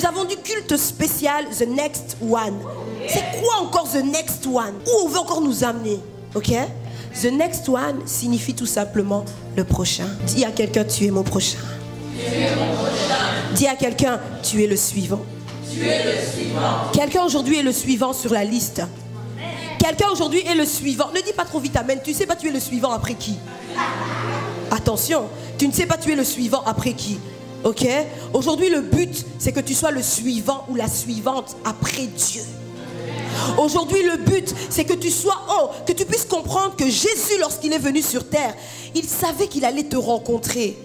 Nous avons du culte spécial, The Next One. C'est quoi encore The Next One? Où on veut encore nous amener? Ok? The Next One signifie tout simplement le prochain. Dis à quelqu'un, tu es mon prochain. Tu es mon prochain. Dis à quelqu'un, tu es le suivant. Tu es le suivant. Quelqu'un aujourd'hui est le suivant sur la liste. Quelqu'un aujourd'hui est le suivant. Ne dis pas trop vite amen. Tu ne sais pas tu es le suivant après qui? Attention, tu ne sais pas tu es le suivant après qui? Ok? Aujourd'hui le but c'est que tu sois le suivant ou la suivante après Dieu. Aujourd'hui le but c'est que tu sois, que tu puisses comprendre que Jésus lorsqu'il est venu sur terre, il savait qu'il allait te rencontrer.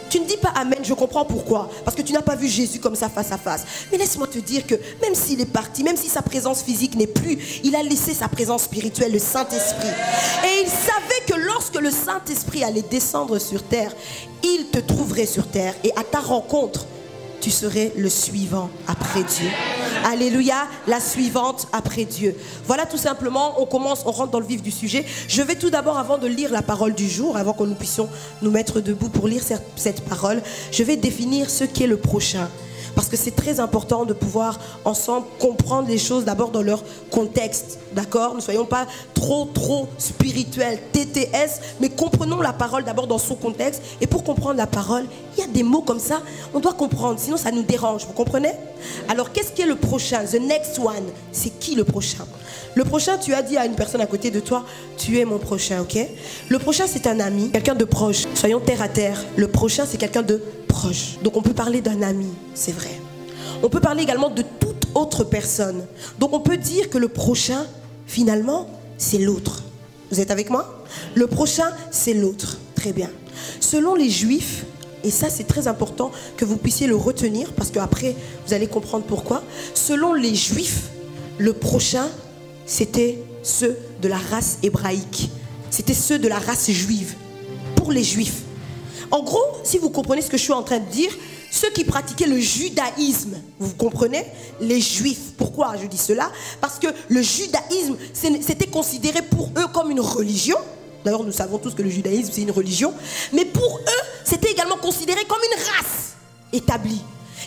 Tu ne dis pas amen, je comprends pourquoi. Parce que tu n'as pas vu Jésus comme ça face à face. Mais laisse-moi te dire que même s'il est parti, même si sa présence physique n'est plus, il a laissé sa présence spirituelle, le Saint-Esprit. Et il savait que lorsque le Saint-Esprit allait descendre sur terre, il te trouverait sur terre. Et à ta rencontre, tu serais le suivant après Dieu. Alléluia, la suivante après Dieu. Voilà tout simplement, on rentre dans le vif du sujet. Je vais tout d'abord, avant de lire la parole du jour, avant que nous puissions nous mettre debout pour lire cette parole, je vais définir ce qu'est le prochain. Parce que c'est très important de pouvoir ensemble comprendre les choses d'abord dans leur contexte. D'accord? Ne soyons pas trop spirituels, TTS, mais comprenons la parole d'abord dans son contexte. Et pour comprendre la parole, il y a des mots comme ça, on doit comprendre, sinon ça nous dérange. Vous comprenez? Alors qu'est-ce qui est le prochain? The next one. C'est qui le prochain? Le prochain, tu as dit à une personne à côté de toi, tu es mon prochain, ok? Le prochain, c'est un ami, quelqu'un de proche. Soyons terre à terre. Le prochain, c'est quelqu'un de proche. Donc on peut parler d'un ami, c'est vrai. On peut parler également de toute autre personne. Donc on peut dire que le prochain, finalement, c'est l'autre. Vous êtes avec moi? Le prochain, c'est l'autre. Très bien. Selon les Juifs, et ça c'est très important que vous puissiez le retenir, parce qu'après vous allez comprendre pourquoi. Selon les Juifs, le prochain, c'était ceux de la race hébraïque. C'était ceux de la race juive. Pour les Juifs. En gros, si vous comprenez ce que je suis en train de dire, ceux qui pratiquaient le judaïsme, vous comprenez? Les Juifs. Pourquoi je dis cela? Parce que le judaïsme, c'était considéré pour eux comme une religion. D'ailleurs, nous savons tous que le judaïsme, c'est une religion. Mais pour eux, c'était également considéré comme une race établie.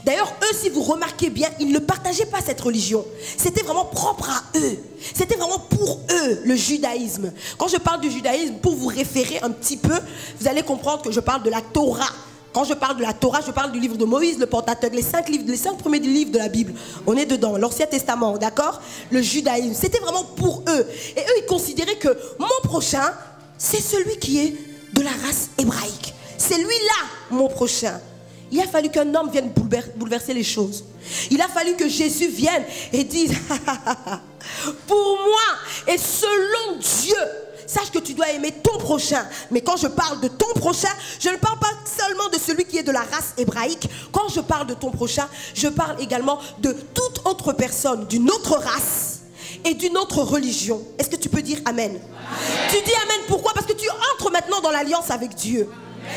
D'ailleurs, eux, si vous remarquez bien, ils ne partageaient pas cette religion. C'était vraiment propre à eux. C'était vraiment pour eux, le judaïsme. Quand je parle du judaïsme, pour vous référer un petit peu, vous allez comprendre que je parle de la Torah. Quand je parle de la Torah, je parle du livre de Moïse, le Pentateuque, les 5 premiers livres de la Bible. On est dedans, l'Ancien Testament, d'accord? Le judaïsme, c'était vraiment pour eux. Et eux, ils considéraient que mon prochain, c'est celui qui est de la race hébraïque. C'est lui-là, mon prochain. Il a fallu qu'un homme vienne bouleverser les choses. Il a fallu que Jésus vienne et dise pour moi et selon Dieu, sache que tu dois aimer ton prochain. Mais quand je parle de ton prochain, je ne parle pas seulement de celui qui est de la race hébraïque. Quand je parle de ton prochain, je parle également de toute autre personne d'une autre race et d'une autre religion. Est-ce que tu peux dire amen? Amen. Tu dis amen, pourquoi? Parce que tu entres maintenant dans l'alliance avec Dieu.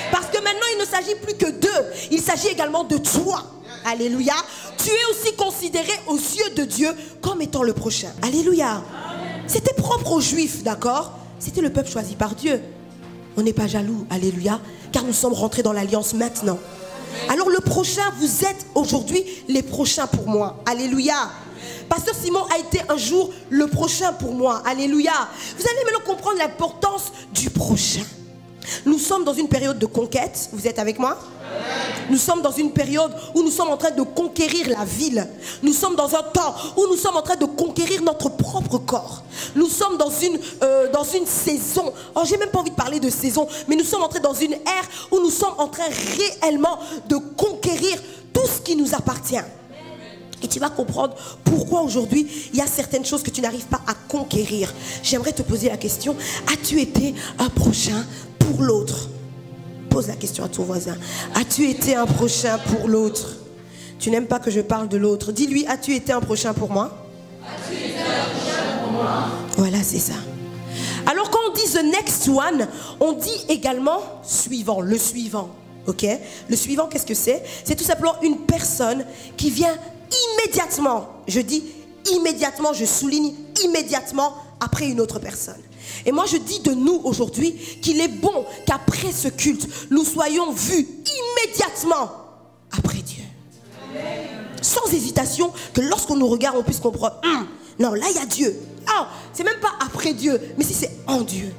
Parce que maintenant il ne s'agit plus que d'eux, il s'agit également de toi. Alléluia. Tu es aussi considéré aux yeux de Dieu comme étant le prochain. Alléluia. C'était propre aux Juifs, d'accord? C'était le peuple choisi par Dieu. On n'est pas jaloux, alléluia, car nous sommes rentrés dans l'alliance maintenant. Alors le prochain, vous êtes aujourd'hui les prochains pour moi. Alléluia. Pasteur Simon a été un jour le prochain pour moi. Alléluia. Vous allez maintenant comprendre l'importance du prochain. Nous sommes dans une période de conquête. Vous êtes avec moi? Nous sommes dans une période où nous sommes en train de conquérir la ville. Nous sommes dans un temps où nous sommes en train de conquérir notre propre corps. Nous sommes dans une saison. Oh, j'ai même pas envie de parler de saison, mais nous sommes entrés dans une ère où nous sommes en train réellement de conquérir tout ce qui nous appartient. Et tu vas comprendre pourquoi aujourd'hui il y a certaines choses que tu n'arrives pas à conquérir. J'aimerais te poser la question, as-tu été un prochain pour l'autre? Pose la question à ton voisin. As-tu été un prochain pour l'autre? Tu n'aimes pas que je parle de l'autre. Dis-lui, as-tu été un prochain pour moi? As-tu été un prochain pour moi? Voilà, c'est ça. Alors quand on dit the next one, on dit également suivant, le suivant. Ok? Le suivant, qu'est-ce que c'est? C'est tout simplement une personne qui vient immédiatement, je dis immédiatement, je souligne immédiatement après une autre personne. Et moi je dis de nous aujourd'hui qu'il est bon qu'après ce culte, nous soyons vus immédiatement après Dieu. sans hésitation, que lorsqu'on nous regarde, on puisse comprendre, non, là il y a Dieu. Ah, c'est même pas après Dieu, mais si c'est en Dieu.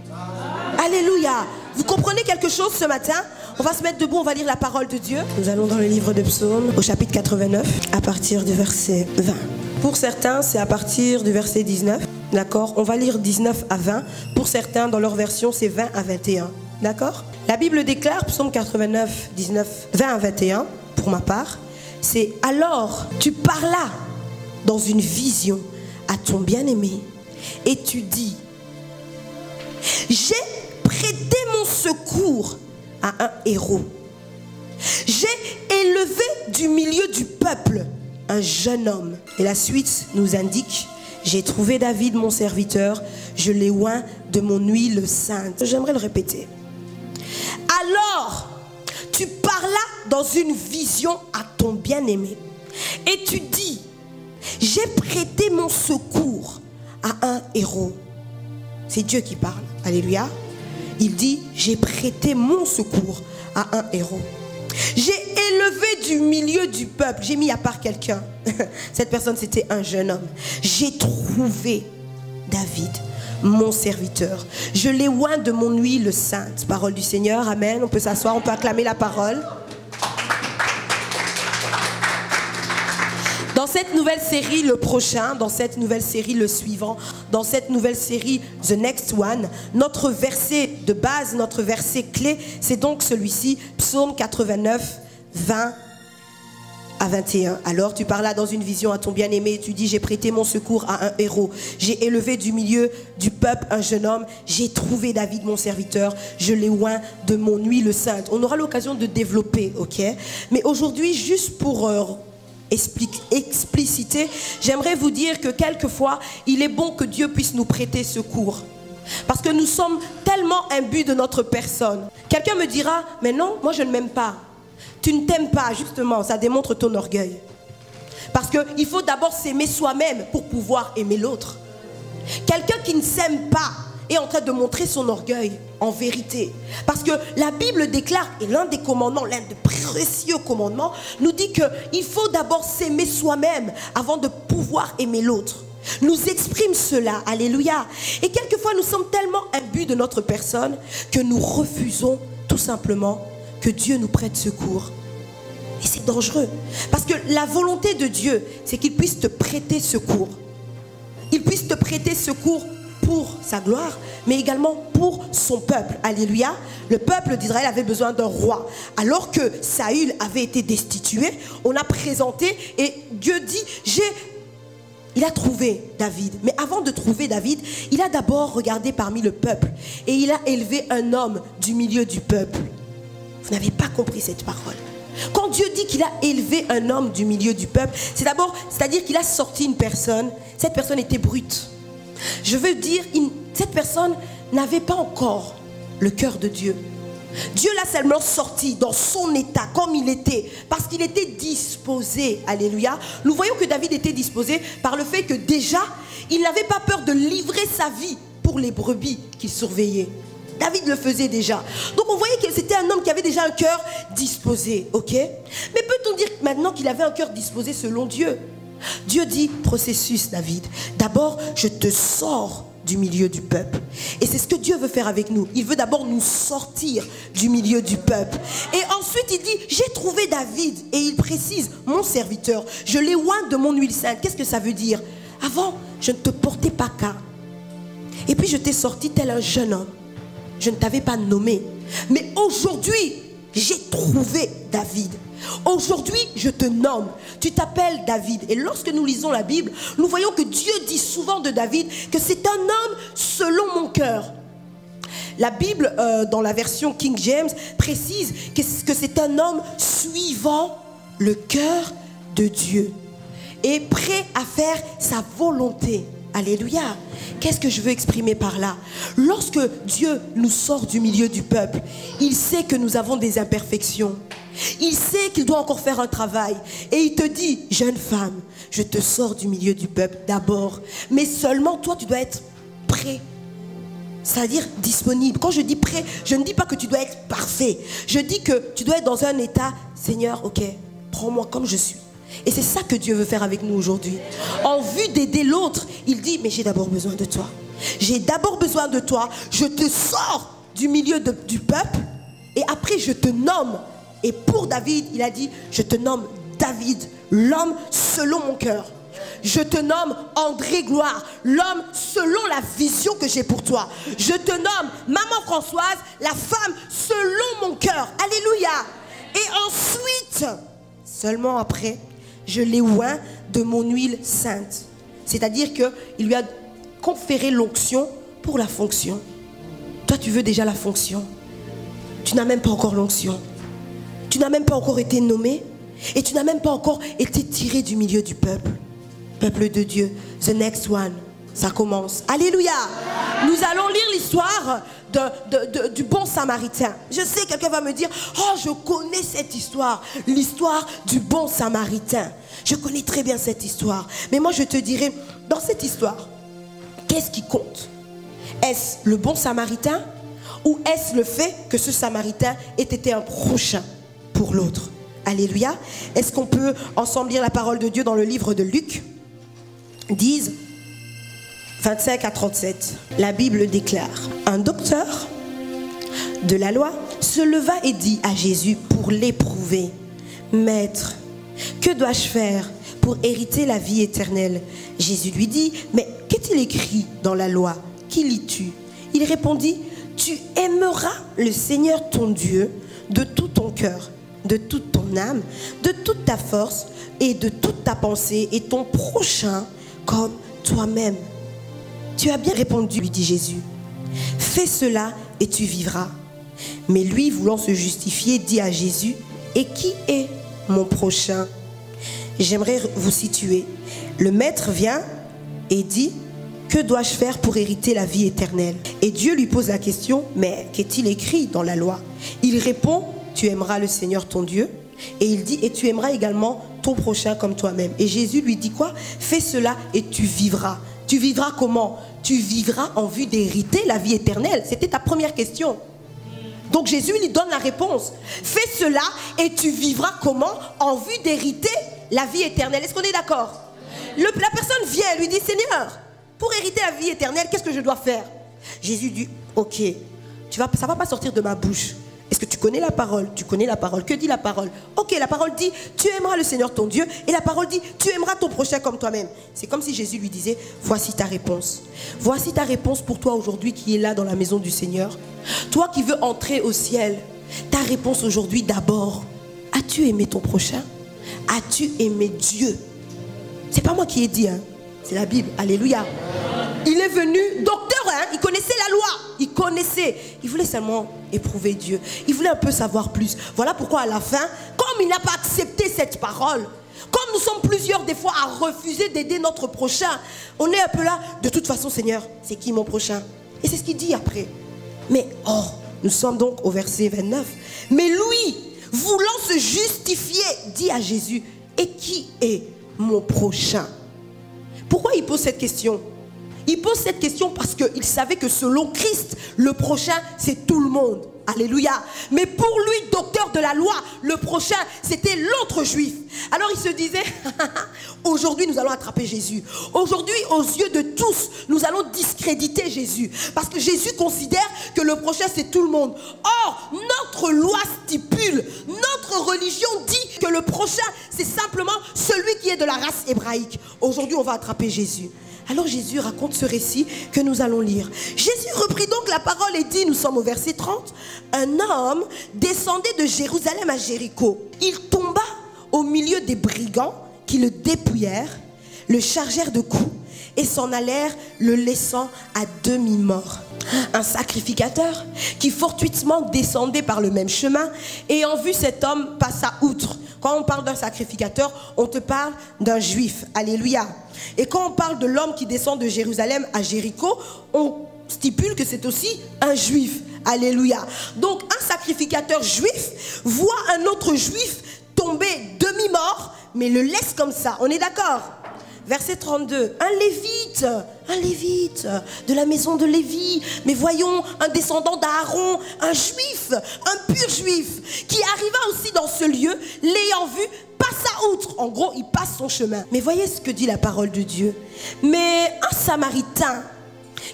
Alléluia. Vous comprenez quelque chose ce matin? On va se mettre debout, on va lire la parole de Dieu. Nous allons dans le livre de Psaumes, au chapitre 89, à partir du verset 20. Pour certains, c'est à partir du verset 19. D'accord? On va lire 19 à 20. Pour certains, dans leur version, c'est 20 à 21. D'accord? La Bible déclare, Psaume 89, 19, 20 à 21, pour ma part, c'est « Alors, tu parlas dans une vision à ton bien-aimé et tu dis, j'ai prêté mon secours à un héros. J'ai élevé du milieu du peuple un jeune homme. » Et la suite nous indique, j'ai trouvé David mon serviteur, je l'ai oint de mon huile sainte. J'aimerais le répéter. Alors, tu parlas dans une vision à ton bien-aimé et tu dis, j'ai prêté mon secours à un héros. C'est Dieu qui parle. Alléluia. Il dit, j'ai prêté mon secours à un héros. J'ai élevé du milieu du peuple. J'ai mis à part quelqu'un. Cette personne, c'était un jeune homme. J'ai trouvé David, mon serviteur. Je l'ai oint de mon huile sainte. Parole du Seigneur. Amen. On peut s'asseoir, on peut acclamer la parole. Dans cette nouvelle série, le prochain, dans cette nouvelle série, le suivant, dans cette nouvelle série, The Next One, notre verset de base, notre verset clé, c'est donc celui-ci, Psaume 89, 20 à 21. Alors tu parlas dans une vision à ton bien-aimé, tu dis, j'ai prêté mon secours à un héros, j'ai élevé du milieu du peuple un jeune homme, j'ai trouvé David mon serviteur, je l'ai oint de mon huile sainte. On aura l'occasion de développer, ok? Mais aujourd'hui, juste pour expliciter, j'aimerais vous dire que quelquefois, il est bon que Dieu puisse nous prêter secours. Parce que nous sommes tellement imbus de notre personne. Quelqu'un me dira, mais non, moi je ne m'aime pas. Tu ne t'aimes pas, justement, ça démontre ton orgueil. Parce qu'il faut d'abord s'aimer soi-même pour pouvoir aimer l'autre. Quelqu'un qui ne s'aime pas est en train de montrer son orgueil, en vérité. Parce que la Bible déclare, et l'un des commandements, l'un des précieux commandements, nous dit qu'il faut d'abord s'aimer soi-même avant de pouvoir aimer l'autre. Nous exprime cela, alléluia. Et quelquefois nous sommes tellement imbus de notre personne que nous refusons tout simplement que Dieu nous prête secours. Et c'est dangereux. Parce que la volonté de Dieu, c'est qu'il puisse te prêter secours. Il puisse te prêter secours pour sa gloire, mais également pour son peuple. Alléluia. Le peuple d'Israël avait besoin d'un roi. Alors que Saül avait été destitué, on a présenté et Dieu dit, il a trouvé David. Mais avant de trouver David, il a d'abord regardé parmi le peuple et il a élevé un homme du milieu du peuple. Vous n'avez pas compris cette parole. Quand Dieu dit qu'il a élevé un homme du milieu du peuple, c'est-à-dire qu'il a sorti une personne. Cette personne était brute. Je veux dire, cette personne n'avait pas encore le cœur de Dieu. Dieu l'a seulement sorti dans son état, comme il était, parce qu'il était disposé. Alléluia. Nous voyons que David était disposé par le fait que déjà, il n'avait pas peur de livrer sa vie pour les brebis qu'il surveillait. David le faisait déjà. Donc on voyait que c'était un homme qui avait déjà un cœur disposé, ok? Mais peut-on dire maintenant qu'il avait un cœur disposé selon Dieu? Dieu dit, processus David, d'abord je te sors du milieu du peuple. Et c'est ce que Dieu veut faire avec nous. Il veut d'abord nous sortir du milieu du peuple. Et ensuite il dit, j'ai trouvé David. Et il précise, mon serviteur, je l'ai oint de mon huile sainte. Qu'est-ce que ça veut dire? Avant, je ne te portais pas cas. Et puis je t'ai sorti tel un jeune homme. Je ne t'avais pas nommé. Mais aujourd'hui, j'ai trouvé David. Aujourd'hui, je te nomme. Tu t'appelles David. Et lorsque nous lisons la Bible, nous voyons que Dieu dit souvent de David que c'est un homme selon mon cœur. La Bible, dans la version King James, précise que c'est un homme suivant le cœur de Dieu et prêt à faire sa volonté. Alléluia. Qu'est-ce que je veux exprimer par là? Lorsque Dieu nous sort du milieu du peuple, il sait que nous avons des imperfections. Il sait qu'il doit encore faire un travail. Et il te dit, jeune femme, je te sors du milieu du peuple d'abord. Mais seulement toi, tu dois être prêt. C'est-à-dire disponible. Quand je dis prêt, je ne dis pas que tu dois être parfait. Je dis que tu dois être dans un état, Seigneur, ok, prends-moi comme je suis. Et c'est ça que Dieu veut faire avec nous aujourd'hui. En vue d'aider l'autre, il dit, mais j'ai d'abord besoin de toi. J'ai d'abord besoin de toi. Je te sors du milieu du peuple et après je te nomme. Et pour David, il a dit, je te nomme David, l'homme selon mon cœur. Je te nomme André Gloire, l'homme selon la vision que j'ai pour toi. Je te nomme Maman Françoise, la femme selon mon cœur. Alléluia. Et ensuite, seulement après, je l'ai oint de mon huile sainte. C'est-à-dire qu'il lui a conféré l'onction pour la fonction. Toi, tu veux déjà la fonction. Tu n'as même pas encore l'onction. Tu n'as même pas encore été nommé. Et tu n'as même pas encore été tiré du milieu du peuple. Peuple de Dieu. The next one. Ça commence. Alléluia. Nous allons lire l'histoire du bon samaritain. Je sais, quelqu'un va me dire, oh, je connais cette histoire. L'histoire du bon samaritain. Je connais très bien cette histoire. Mais moi, je te dirais, dans cette histoire, qu'est-ce qui compte? Est-ce le bon samaritain ou est-ce le fait que ce samaritain ait été un prochain pour l'autre? Alléluia. Est-ce qu'on peut ensemble lire la parole de Dieu dans le livre de Luc 10, 25 à 37. La Bible déclare, un docteur de la loi se leva et dit à Jésus pour l'éprouver, Maître, que dois-je faire pour hériter la vie éternelle? Jésus lui dit, mais qu'est-il écrit dans la loi? Qui lis-tu? Il répondit, tu aimeras le Seigneur ton Dieu de tout ton cœur, de toute ton âme, de toute ta force et de toute ta pensée, et ton prochain comme toi-même. Tu as bien répondu, lui dit Jésus. Fais cela et tu vivras. Mais lui, voulant se justifier, dit à Jésus, et qui est mon prochain? J'aimerais vous situer. Le maître vient et dit, que dois-je faire pour hériter la vie éternelle? Et Dieu lui pose la question, mais qu'est-il écrit dans la loi? Il répond, tu aimeras le Seigneur ton Dieu. Et il dit, et tu aimeras également ton prochain comme toi-même. Et Jésus lui dit quoi? Fais cela et tu vivras. Tu vivras comment? Tu vivras en vue d'hériter la vie éternelle. C'était ta première question. Donc Jésus lui donne la réponse. Fais cela et tu vivras comment? En vue d'hériter la vie éternelle. Est-ce qu'on est d'accord? La personne vient et lui dit, Seigneur, pour hériter la vie éternelle, qu'est-ce que je dois faire? Jésus dit, ok, ça ne va pas sortir de ma bouche. Est-ce que tu connais la parole? Tu connais la parole. Que dit la parole? Ok, la parole dit, tu aimeras le Seigneur ton Dieu. Et la parole dit, tu aimeras ton prochain comme toi-même. C'est comme si Jésus lui disait, voici ta réponse. Voici ta réponse pour toi aujourd'hui qui est là dans la maison du Seigneur. Toi qui veux entrer au ciel, ta réponse aujourd'hui d'abord, as-tu aimé ton prochain? As-tu aimé Dieu? C'est pas moi qui ai dit, hein. C'est la Bible. Alléluia. Il est venu, docteur, hein, il connaissait la loi. Il connaissait. Il voulait seulement éprouver Dieu. Il voulait un peu savoir plus. Voilà pourquoi à la fin, comme il n'a pas accepté cette parole, comme nous sommes plusieurs des fois à refuser d'aider notre prochain, on est un peu là, de toute façon Seigneur, c'est qui mon prochain? Et c'est ce qu'il dit après. Mais, oh, nous sommes donc au verset 29. Mais lui, voulant se justifier, dit à Jésus, et qui est mon prochain? Pourquoi il pose cette question? Il pose cette question parce qu'il savait que selon Christ, le prochain, c'est tout le monde. Alléluia. Mais pour lui, docteur de la loi, le prochain, c'était l'autre juif. Alors il se disait, aujourd'hui nous allons attraper Jésus. Aujourd'hui, aux yeux de tous, nous allons discréditer Jésus. Parce que Jésus considère que le prochain, c'est tout le monde. Or, notre loi stipule, notre religion dit que le prochain, c'est simplement celui qui est de la race hébraïque. Aujourd'hui, on va attraper Jésus. Alors Jésus raconte ce récit que nous allons lire. Jésus reprit donc la parole et dit, nous sommes au verset 30, un homme descendait de Jérusalem à Jéricho. Il tomba au milieu des brigands qui le dépouillèrent, le chargèrent de coups et s'en allèrent, le laissant à demi-mort. Un sacrificateur qui fortuitement descendait par le même chemin, ayant vu cet homme, passa outre. Quand on parle d'un sacrificateur, on te parle d'un juif. Alléluia. Et quand on parle de l'homme qui descend de Jérusalem à Jéricho, on stipule que c'est aussi un juif. Alléluia. Donc un sacrificateur juif voit un autre juif tomber demi-mort, mais le laisse comme ça. On est d'accord? Verset 32, un lévite de la maison de Lévi, mais voyons, un descendant d'Aaron, un juif, un pur juif, qui arriva aussi dans ce lieu, l'ayant vu, passa outre. En gros, il passe son chemin. Mais voyez ce que dit la parole de Dieu. Mais un Samaritain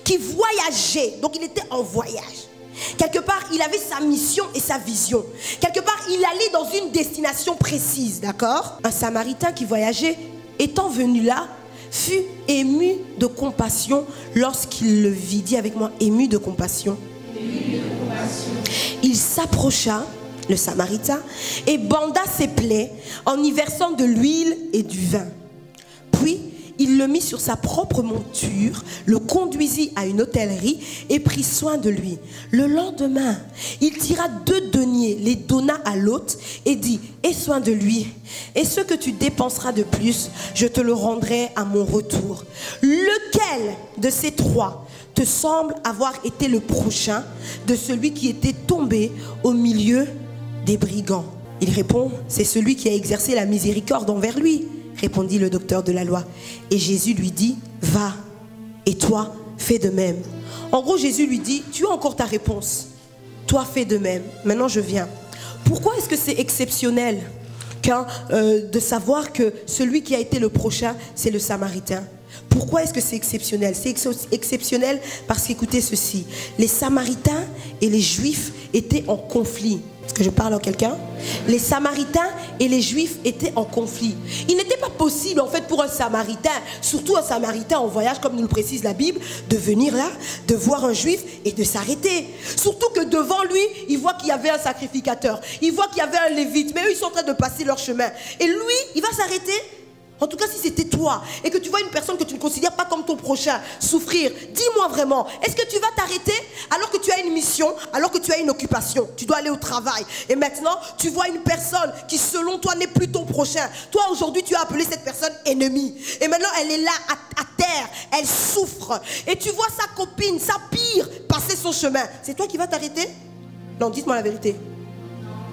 qui voyageait, donc il était en voyage. Quelque part, il avait sa mission et sa vision. Quelque part, il allait dans une destination précise, d'accord? Un Samaritain qui voyageait, étant venu là, fut ému de compassion lorsqu'il le vit. Dis avec moi, ému de compassion. Ému de compassion. Il s'approcha, le Samaritain, et banda ses plaies en y versant de l'huile et du vin. Puis, il le mit sur sa propre monture, le conduisit à une hôtellerie et prit soin de lui. Le lendemain, il tira 2 deniers, les donna à l'hôte et dit, aie soin de lui. Et ce que tu dépenseras de plus, je te le rendrai à mon retour. Lequel de ces 3 te semble avoir été le prochain de celui qui était tombé au milieu des brigands? Il répond, c'est celui qui a exercé la miséricorde envers lui, répondit le docteur de la loi. Et Jésus lui dit, va, et toi, fais de même. En gros, Jésus lui dit, tu as encore ta réponse. Toi, fais de même. Maintenant, je viens. Pourquoi est-ce que c'est exceptionnel de savoir que celui qui a été le prochain, c'est le Samaritain? Pourquoi est-ce que c'est exceptionnel? C'est exceptionnel parce qu'écoutez ceci. Les Samaritains et les Juifs étaient en conflit. Est-ce que je parle à quelqu'un? Les Samaritains et les Juifs étaient en conflit. Il n'était pas possible en fait pour un Samaritain, surtout un Samaritain en voyage comme nous le précise la Bible, de venir là, de voir un Juif et de s'arrêter. Surtout que devant lui, il voit qu'il y avait un sacrificateur, il voit qu'il y avait un lévite, mais eux ils sont en train de passer leur chemin. Et lui, il va s'arrêter. En tout cas, si c'était toi et que tu vois une personne que tu ne considères pas comme ton prochain souffrir, dis-moi vraiment, est-ce que tu vas t'arrêter alors que tu as une mission, alors que tu as une occupation? Tu dois aller au travail. Et maintenant, tu vois une personne qui, selon toi, n'est plus ton prochain. Toi, aujourd'hui, tu as appelé cette personne ennemie. Et maintenant, elle est là, à terre. Elle souffre. Et tu vois sa copine, sa pire, passer son chemin. C'est toi qui vas t'arrêter? Non, dites-moi la vérité.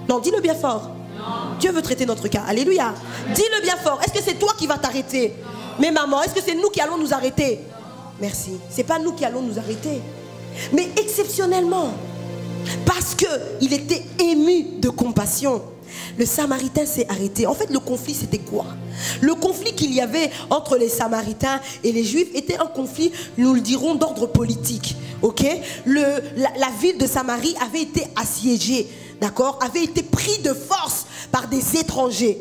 Non, dis-le bien fort. Non. Dieu veut traiter notre cas. Alléluia. Dis-le bien fort. Est-ce que c'est toi qui vas t'arrêter? Mais maman, est-ce que c'est nous qui allons nous arrêter? Merci. C'est pas nous qui allons nous arrêter. Mais exceptionnellement, parce qu'il était ému de compassion, le Samaritain s'est arrêté. En fait, le conflit, c'était quoi? Le conflit qu'il y avait entre les Samaritains et les Juifs était un conflit, nous le dirons, d'ordre politique. Ok? La ville de Samarie avait été assiégée. D'accord, avait été pris de force par des étrangers.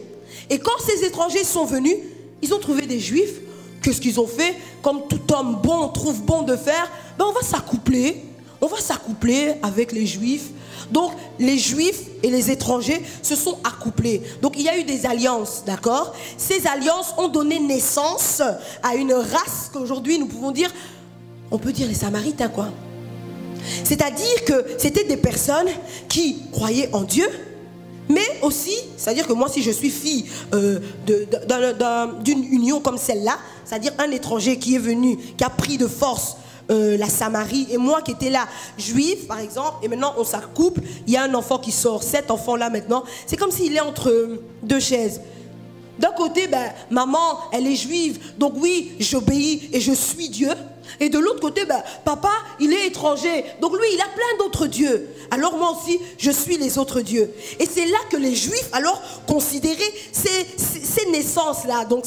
Et quand ces étrangers sont venus, ils ont trouvé des Juifs. Qu'est-ce qu'ils ont fait? Comme tout homme bon trouve bon de faire, ben on va s'accoupler. On va s'accoupler avec les Juifs. Donc les Juifs et les étrangers se sont accouplés. Donc il y a eu des alliances, d'accord? Ces alliances ont donné naissance à une race qu'aujourd'hui nous pouvons dire, on peut dire les Samaritains quoi. C'est-à-dire que c'était des personnes qui croyaient en Dieu, mais aussi, c'est-à-dire que moi si je suis fille d'une union comme celle-là, c'est-à-dire un étranger qui est venu, qui a pris de force la Samarie, et moi qui étais là, juive par exemple, et maintenant on s'accouple, il y a un enfant qui sort, cet enfant-là maintenant, c'est comme s'il est entre 2 chaises. D'un côté, ben, maman, elle est juive, donc oui, j'obéis et je suis Dieu. Et de l'autre côté, ben, papa, il est étranger, donc lui, il a plein d'autres dieux. Alors moi aussi, je suis les autres dieux. Et c'est là que les Juifs, alors, considéraient ces naissances-là, donc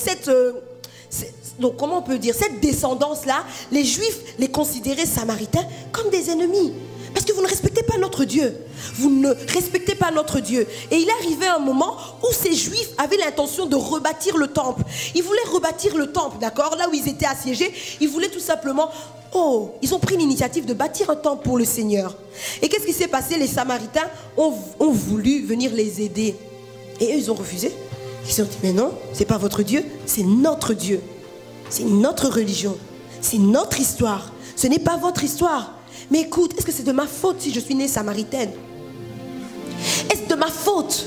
donc comment on peut dire, cette descendance-là, les Juifs les considéraient Samaritains comme des ennemis. Parce que vous ne respectez pas notre Dieu. Vous ne respectez pas notre Dieu. Et il est arrivé un moment où ces Juifs avaient l'intention de rebâtir le temple. Ils voulaient rebâtir le temple, d'accord? Là où ils étaient assiégés, ils voulaient tout simplement... Oh, ils ont pris l'initiative de bâtir un temple pour le Seigneur. Et qu'est-ce qui s'est passé? Les Samaritains ont voulu venir les aider. Et eux, ils ont refusé. Ils ont dit, mais non, c'est pas votre Dieu, c'est notre Dieu. C'est notre religion. C'est notre histoire. Ce n'est pas votre histoire. Mais écoute, est-ce que c'est de ma faute si je suis née samaritaine? Est-ce de ma faute?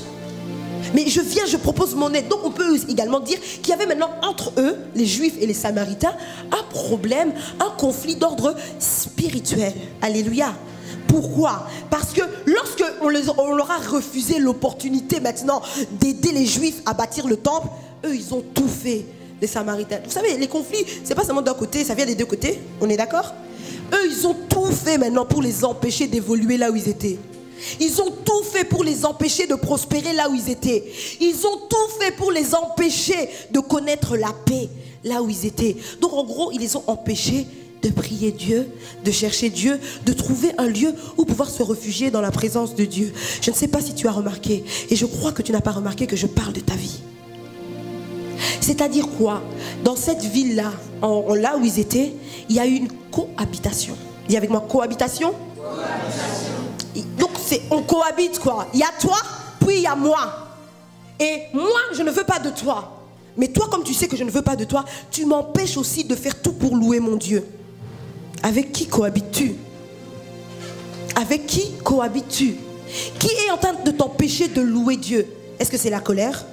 Mais je viens, je propose mon aide. Donc on peut également dire qu'il y avait maintenant entre eux, les Juifs et les Samaritains, un problème, un conflit d'ordre spirituel. Alléluia. Pourquoi? Parce que lorsque on leur a refusé l'opportunité maintenant d'aider les Juifs à bâtir le temple, eux ils ont tout fait, les Samaritains. Vous savez, les conflits, c'est pas seulement d'un côté, ça vient des deux côtés. On est d'accord? Eux, ils ont tout fait maintenant pour les empêcher d'évoluer là où ils étaient. Ils ont tout fait pour les empêcher de prospérer là où ils étaient. Ils ont tout fait pour les empêcher de connaître la paix là où ils étaient. Donc en gros, ils les ont empêchés de prier Dieu, de chercher Dieu, de trouver un lieu où pouvoir se réfugier dans la présence de Dieu. Je ne sais pas si tu as remarqué, et je crois que tu n'as pas remarqué que je parle de ta vie. C'est-à-dire quoi? Dans cette ville-là, là où ils étaient, il y a eu une cohabitation. Dis avec moi, cohabitation. Donc on cohabite quoi. Il y a toi, puis il y a moi. Et moi, je ne veux pas de toi. Mais toi, comme tu sais que je ne veux pas de toi, tu m'empêches aussi de faire tout pour louer mon Dieu. Avec qui cohabites-tu? Avec qui cohabites-tu? Qui est en train de t'empêcher de louer Dieu? Est-ce que c'est la colère?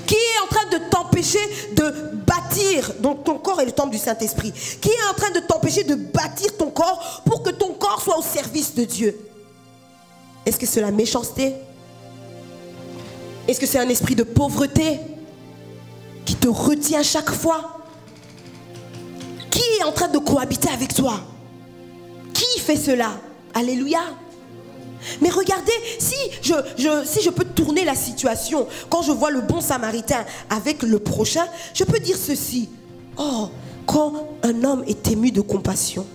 Qui est en train de t'empêcher de bâtir, donc ton corps est le temple du Saint-Esprit, qui est en train de t'empêcher de bâtir ton corps pour que ton corps soit au service de Dieu? Est-ce que c'est la méchanceté? Est-ce que c'est un esprit de pauvreté qui te retient chaque fois? Qui est en train de cohabiter avec toi? Qui fait cela? Alléluia. Mais regardez, si je peux tourner la situation, quand je vois le bon samaritain avec le prochain, je peux dire ceci. Oh, quand un homme est ému de compassion,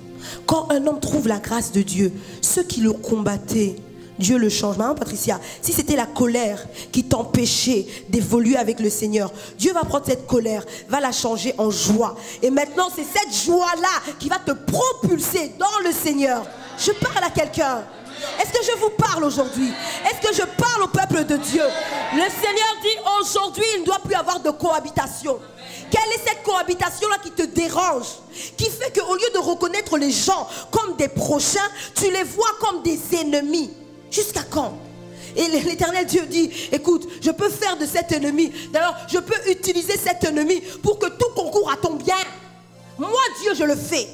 quand un homme trouve la grâce de Dieu, ceux qui le combattaient, Dieu le change. Maman Patricia, si c'était la colère qui t'empêchait d'évoluer avec le Seigneur, Dieu va prendre cette colère, va la changer en joie. Et maintenant, c'est cette joie-là qui va te propulser dans le Seigneur. Je parle à quelqu'un. Est-ce que je vous parle aujourd'hui? Est-ce que je parle au peuple de Dieu? Le Seigneur dit aujourd'hui, il ne doit plus avoir de cohabitation. Quelle est cette cohabitation-là qui te dérange? Qui fait qu'au lieu de reconnaître les gens comme des prochains, tu les vois comme des ennemis. Jusqu'à quand? Et l'Éternel Dieu dit, écoute, je peux faire de cet ennemi, d'ailleurs, je peux utiliser cet ennemi pour que tout concourt à ton bien. Moi, Dieu, je le fais.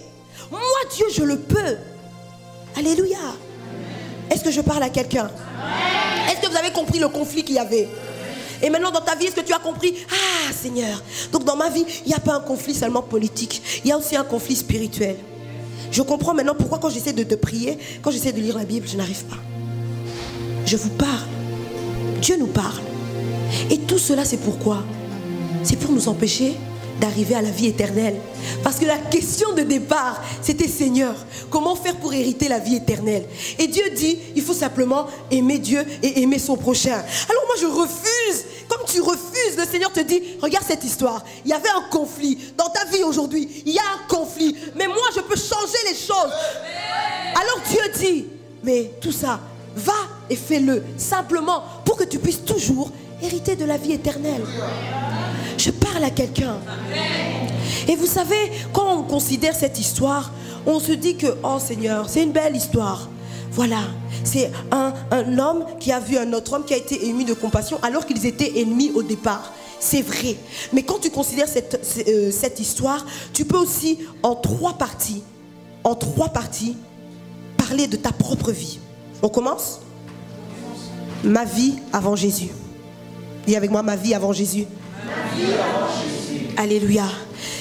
Moi, Dieu, je le peux. Alléluia. Est-ce que je parle à quelqu'un? Est-ce que vous avez compris le conflit qu'il y avait? Et maintenant dans ta vie, est-ce que tu as compris? Ah Seigneur, donc dans ma vie, il n'y a pas un conflit seulement politique, il y a aussi un conflit spirituel. Je comprends maintenant pourquoi quand j'essaie de prier, quand j'essaie de lire la Bible, je n'arrive pas. Je vous parle. Dieu nous parle. Et tout cela, c'est pourquoi? C'est pour nous empêcher d'arriver à la vie éternelle. Parce que la question de départ, c'était Seigneur, comment faire pour hériter la vie éternelle? Et Dieu dit, il faut simplement aimer Dieu et aimer son prochain. Alors moi je refuse. Comme tu refuses, le Seigneur te dit, regarde cette histoire. Il y avait un conflit. Dans ta vie aujourd'hui, il y a un conflit. Mais moi je peux changer les choses. Alors Dieu dit, mais tout ça, va et fais-le simplement pour que tu puisses toujours hériter de la vie éternelle. Je parle à quelqu'un. Et vous savez, quand on considère cette histoire, on se dit que, oh Seigneur, c'est une belle histoire. Voilà, c'est un homme qui a vu un autre homme qui a été ému de compassion alors qu'ils étaient ennemis au départ. C'est vrai. Mais quand tu considères cette histoire, tu peux aussi en trois parties, parler de ta propre vie. On commence? Ma vie avant Jésus. Dis avec moi, ma vie avant Jésus. Ma vie avant Jésus. Alléluia.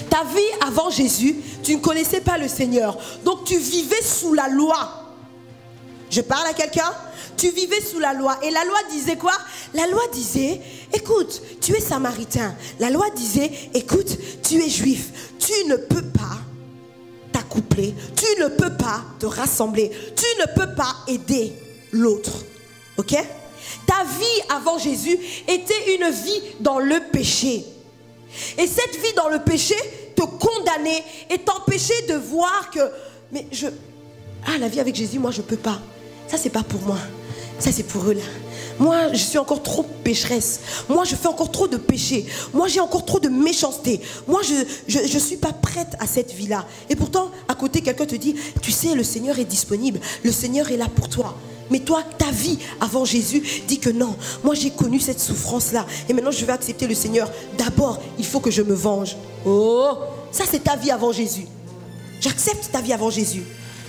Ta vie avant Jésus, tu ne connaissais pas le Seigneur. Donc tu vivais sous la loi. Je parle à quelqu'un? Tu vivais sous la loi. Et la loi disait quoi? La loi disait, écoute, tu es samaritain. La loi disait, écoute, tu es juif. Tu ne peux pas t'accoupler. Tu ne peux pas te rassembler. Tu ne peux pas aider l'autre. Ok? Ta vie avant Jésus était une vie dans le péché. Et cette vie dans le péché te condamnait et t'empêchait de voir que, mais la vie avec Jésus, moi je peux pas. Ça c'est pas pour moi. Ça c'est pour eux là. Moi je suis encore trop pécheresse. Moi je fais encore trop de péché. Moi j'ai encore trop de méchanceté. Moi je suis pas prête à cette vie là. Et pourtant à côté quelqu'un te dit, tu sais le Seigneur est disponible. Le Seigneur est là pour toi. Mais toi, ta vie avant Jésus dit que non, moi j'ai connu cette souffrance-là et maintenant je vais accepter le Seigneur. D'abord, il faut que je me venge. Oh, ça c'est ta vie avant Jésus. J'accepte ta vie avant Jésus.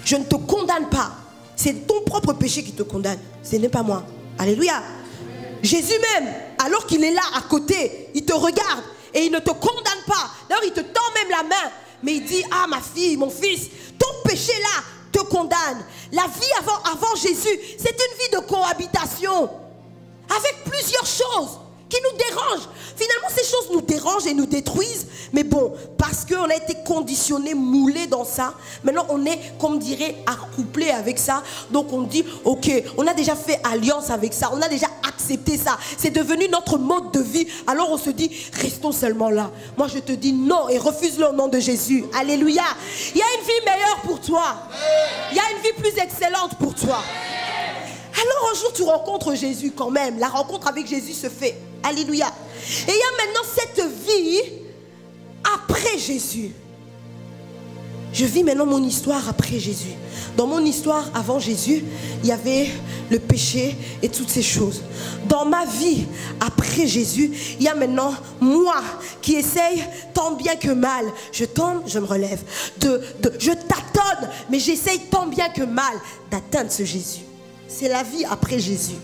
Je ne te condamne pas. C'est ton propre péché qui te condamne. Ce n'est pas moi. Alléluia. Jésus même, alors qu'il est là à côté, il te regarde et il ne te condamne pas. D'ailleurs, il te tend même la main. Mais il dit, ah ma fille, mon fils, ton péché là te condamne. La vie avant Jésus, c'est une vie de cohabitation avec plusieurs choses qui nous dérangent. Finalement, ces choses nous dérangent et nous détruisent. Mais bon, parce qu'on a été conditionné, moulé dans ça, maintenant on est, comme dirait, accouplé avec ça. Donc on dit, ok, on a déjà fait alliance avec ça, on a déjà accepté ça. C'est devenu notre mode de vie. Alors on se dit, restons seulement là. Moi je te dis non et refuse-le au nom de Jésus. Alléluia. Il y a une vie meilleure pour toi. Il y a une vie plus excellente pour toi. Alors un jour tu rencontres Jésus quand même. La rencontre avec Jésus se fait. Alléluia. Et il y a maintenant cette vie après Jésus. Je vis maintenant mon histoire après Jésus. Dans mon histoire avant Jésus, il y avait le péché et toutes ces choses. Dans ma vie après Jésus, il y a maintenant moi qui essaye tant bien que mal. Je tombe, je me relève. Je tâtonne, mais j'essaye tant bien que mal d'atteindre ce Jésus. C'est la vie après Jésus.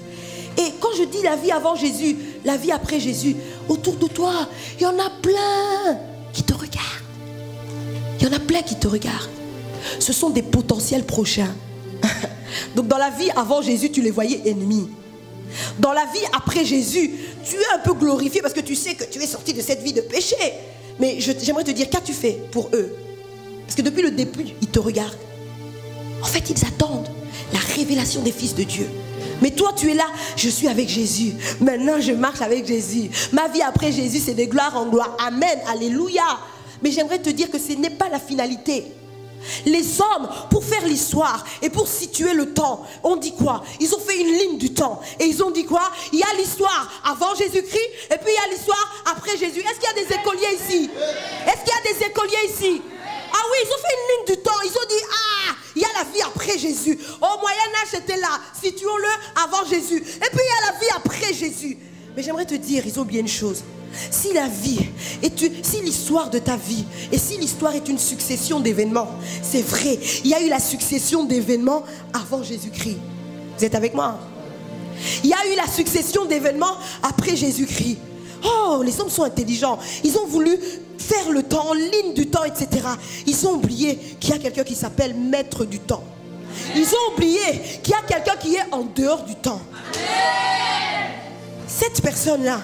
Et quand je dis la vie avant Jésus, la vie après Jésus, autour de toi, il y en a plein qui te regardent. Il y en a plein qui te regardent. Ce sont des potentiels prochains. Donc dans la vie avant Jésus, tu les voyais ennemis. Dans la vie après Jésus, tu es un peu glorifié parce que tu sais que tu es sorti de cette vie de péché. Mais j'aimerais te dire, qu'as-tu fait pour eux? Parce que depuis le début, ils te regardent. En fait, ils attendent la révélation des fils de Dieu. Mais toi, tu es là, je suis avec Jésus. Maintenant, je marche avec Jésus. Ma vie après Jésus, c'est de gloire en gloire. Amen, alléluia. Mais j'aimerais te dire que ce n'est pas la finalité. Les hommes, pour faire l'histoire et pour situer le temps, on dit quoi? Ils ont fait une ligne du temps. Et ils ont dit quoi? Il y a l'histoire avant Jésus-Christ et puis il y a l'histoire après Jésus. Est-ce qu'il y a des écoliers ici? Est-ce qu'il y a des écoliers ici? Ah oui, ils ont fait une ligne du temps. Ils ont dit, ah, il y a la vie après Jésus. Au Moyen-Âge, c'était là. Situons-le avant Jésus. Et puis, il y a la vie après Jésus. Mais j'aimerais te dire, ils ont oublié une chose. Si la vie, si l'histoire de ta vie, et si l'histoire est une succession d'événements, c'est vrai, il y a eu la succession d'événements avant Jésus-Christ. Vous êtes avec moi? Il y a eu la succession d'événements après Jésus-Christ. Oh, les hommes sont intelligents. Ils ont voulu faire le temps, ligne du temps, etc. Ils ont oublié qu'il y a quelqu'un qui s'appelle maître du temps. Ils ont oublié qu'il y a quelqu'un qui est en dehors du temps. Cette personne-là,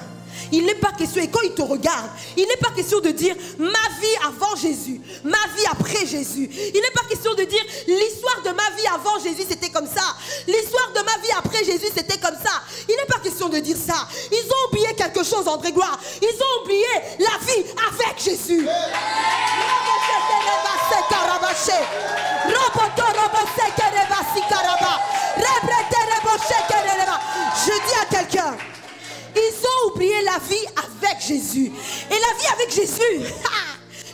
il n'est pas question, et quand il te regarde, il n'est pas question de dire ma vie avant Jésus, ma vie après Jésus. Il n'est pas question de dire l'histoire de ma vie avant Jésus c'était comme ça, l'histoire de ma vie après Jésus c'était comme ça. Il n'est pas question de dire ça. Ils ont oublié quelque chose, André Gloire. Ils ont oublié la vie avec Jésus. Je dis à quelqu'un, ils ont oublié la vie avec Jésus. Et la vie avec Jésus,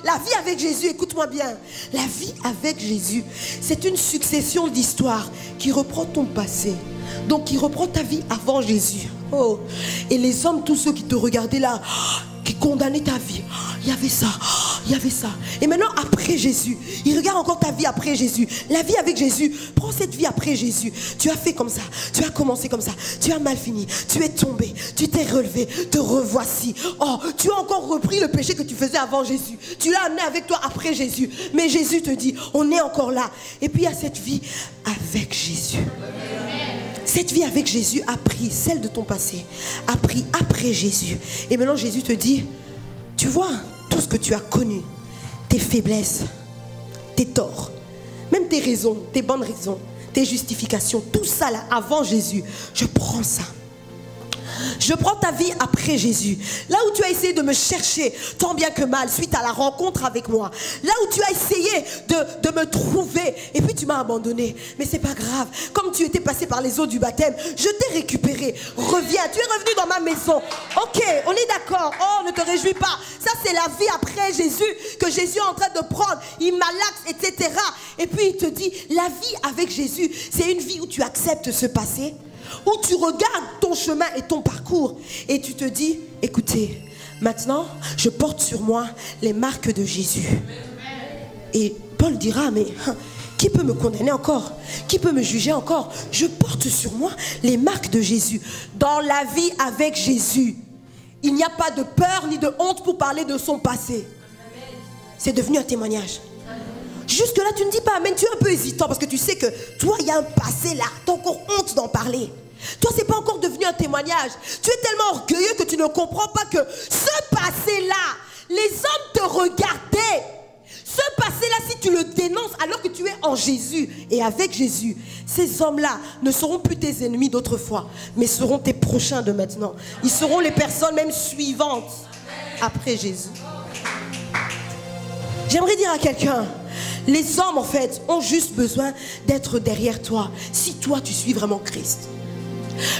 la vie avec Jésus, écoute-moi bien. La vie avec Jésus, c'est une succession d'histoires qui reprend ton passé. Donc qui reprend ta vie avant Jésus. Oh. Et les hommes, tous ceux qui te regardaient là, qui condamnaient ta vie, il y avait ça, il y avait ça. Et maintenant après Jésus, ils regardent encore ta vie après Jésus. La vie avec Jésus, prends cette vie après Jésus. Tu as fait comme ça, tu as commencé comme ça, tu as mal fini, tu es tombé, tu t'es relevé, te revoici. Oh, tu as encore repris le péché que tu faisais avant Jésus. Tu l'as amené avec toi après Jésus. Mais Jésus te dit, on est encore là. Et puis il y a cette vie avec Jésus. Cette vie avec Jésus a pris, celle de ton passé, a pris après Jésus. Et maintenant Jésus te dit, tu vois, tout ce que tu as connu, tes faiblesses, tes torts, même tes raisons, tes bonnes raisons, tes justifications, tout ça là avant Jésus, je prends ça. Je prends ta vie après Jésus. Là où tu as essayé de me chercher tant bien que mal suite à la rencontre avec moi. Là où tu as essayé de me trouver et puis tu m'as abandonné. Mais c'est pas grave. Comme tu étais passé par les eaux du baptême, je t'ai récupéré. Reviens, tu es revenu dans ma maison. Ok, on est d'accord. Oh, ne te réjouis pas. Ça c'est la vie après Jésus que Jésus est en train de prendre. Il malaxe, etc. Et puis il te dit, la vie avec Jésus, c'est une vie où tu acceptes ce passé, où tu regardes ton chemin et ton parcours et tu te dis, écoutez, maintenant je porte sur moi les marques de Jésus. Et Paul dira, mais qui peut me condamner encore? Qui peut me juger encore? Je porte sur moi les marques de Jésus. Dans la vie avec Jésus, il n'y a pas de peur ni de honte pour parler de son passé. C'est devenu un témoignage. Jusque-là, tu ne dis pas amen, tu es un peu hésitant parce que tu sais que toi, il y a un passé là, tu as encore honte d'en parler. Toi, ce n'est pas encore devenu un témoignage. Tu es tellement orgueilleux que tu ne comprends pas que ce passé-là, les hommes te regardaient. Ce passé-là, si tu le dénonces alors que tu es en Jésus et avec Jésus, ces hommes-là ne seront plus tes ennemis d'autrefois, mais seront tes prochains de maintenant. Ils seront les personnes même suivantes après Jésus. J'aimerais dire à quelqu'un, les hommes en fait ont juste besoin d'être derrière toi, si toi tu suis vraiment Christ.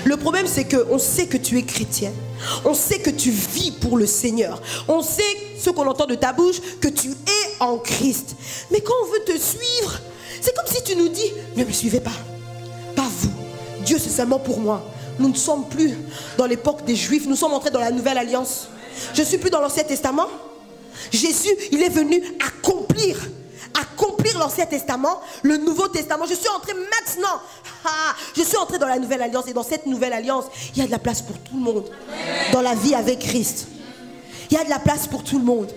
Le problème c'est qu'on sait que tu es chrétien, on sait que tu vis pour le Seigneur, on sait ce qu'on entend de ta bouche, que tu es en Christ. Mais quand on veut te suivre, c'est comme si tu nous dis, ne me suivez pas, pas vous, Dieu c'est seulement pour moi. Nous ne sommes plus dans l'époque des Juifs, nous sommes entrés dans la nouvelle alliance. Je ne suis plus dans l'Ancien Testament. Jésus, il est venu accomplir l'Ancien Testament, le Nouveau Testament. Je suis entré maintenant. Je suis entré dans la nouvelle alliance. Et dans cette nouvelle alliance, il y a de la place pour tout le monde. Dans la vie avec Christ. Il y a de la place pour tout le monde.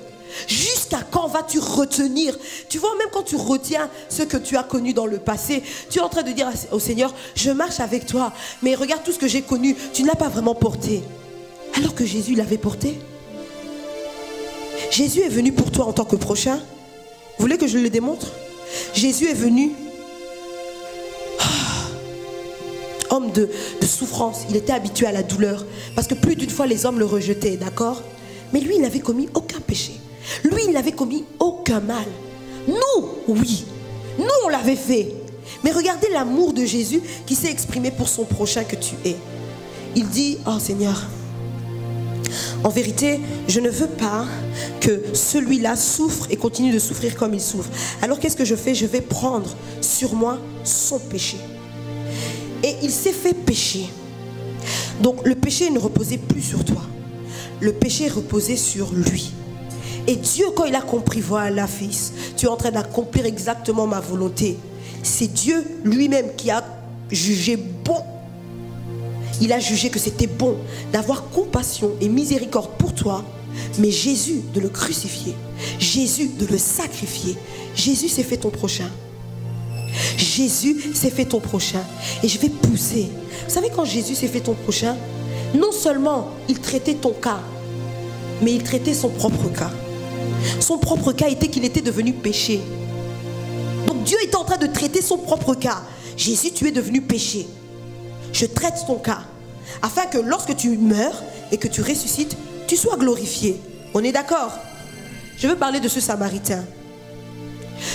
Jusqu'à quand vas-tu retenir? Tu vois, même quand tu retiens ce que tu as connu dans le passé, tu es en train de dire au Seigneur, je marche avec toi, mais regarde tout ce que j'ai connu, tu ne l'as pas vraiment porté. Alors que Jésus l'avait porté. Jésus est venu pour toi en tant que prochain. Vous voulez que je le démontre? Jésus est venu homme de souffrance. Il était habitué à la douleur parce que plus d'une fois les hommes le rejetaient, d'accord? Mais lui, il n'avait commis aucun péché. Lui, il n'avait commis aucun mal. Nous, oui, nous on l'avait fait. Mais regardez l'amour de Jésus qui s'est exprimé pour son prochain que tu es. Il dit, oh Seigneur, en vérité, je ne veux pas que celui-là souffre et continue de souffrir comme il souffre. Alors qu'est-ce que je fais? Je vais prendre sur moi son péché. Et il s'est fait pécher. Donc le péché ne reposait plus sur toi. Le péché reposait sur lui. Et Dieu, quand il a compris, voilà fils, tu es en train d'accomplir exactement ma volonté. C'est Dieu lui-même qui a jugé bon. Il a jugé que c'était bon d'avoir compassion et miséricorde pour toi, mais Jésus de le crucifier, Jésus de le sacrifier. Jésus s'est fait ton prochain. Jésus s'est fait ton prochain. Et je vais pousser. Vous savez, quand Jésus s'est fait ton prochain, non seulement il traitait ton cas, mais il traitait son propre cas. Son propre cas était qu'il était devenu péché. Donc Dieu était en train de traiter son propre cas. Jésus, tu es devenu péché. Je traite ton cas, afin que lorsque tu meurs et que tu ressuscites, tu sois glorifié. On est d'accord? Je veux parler de ce Samaritain.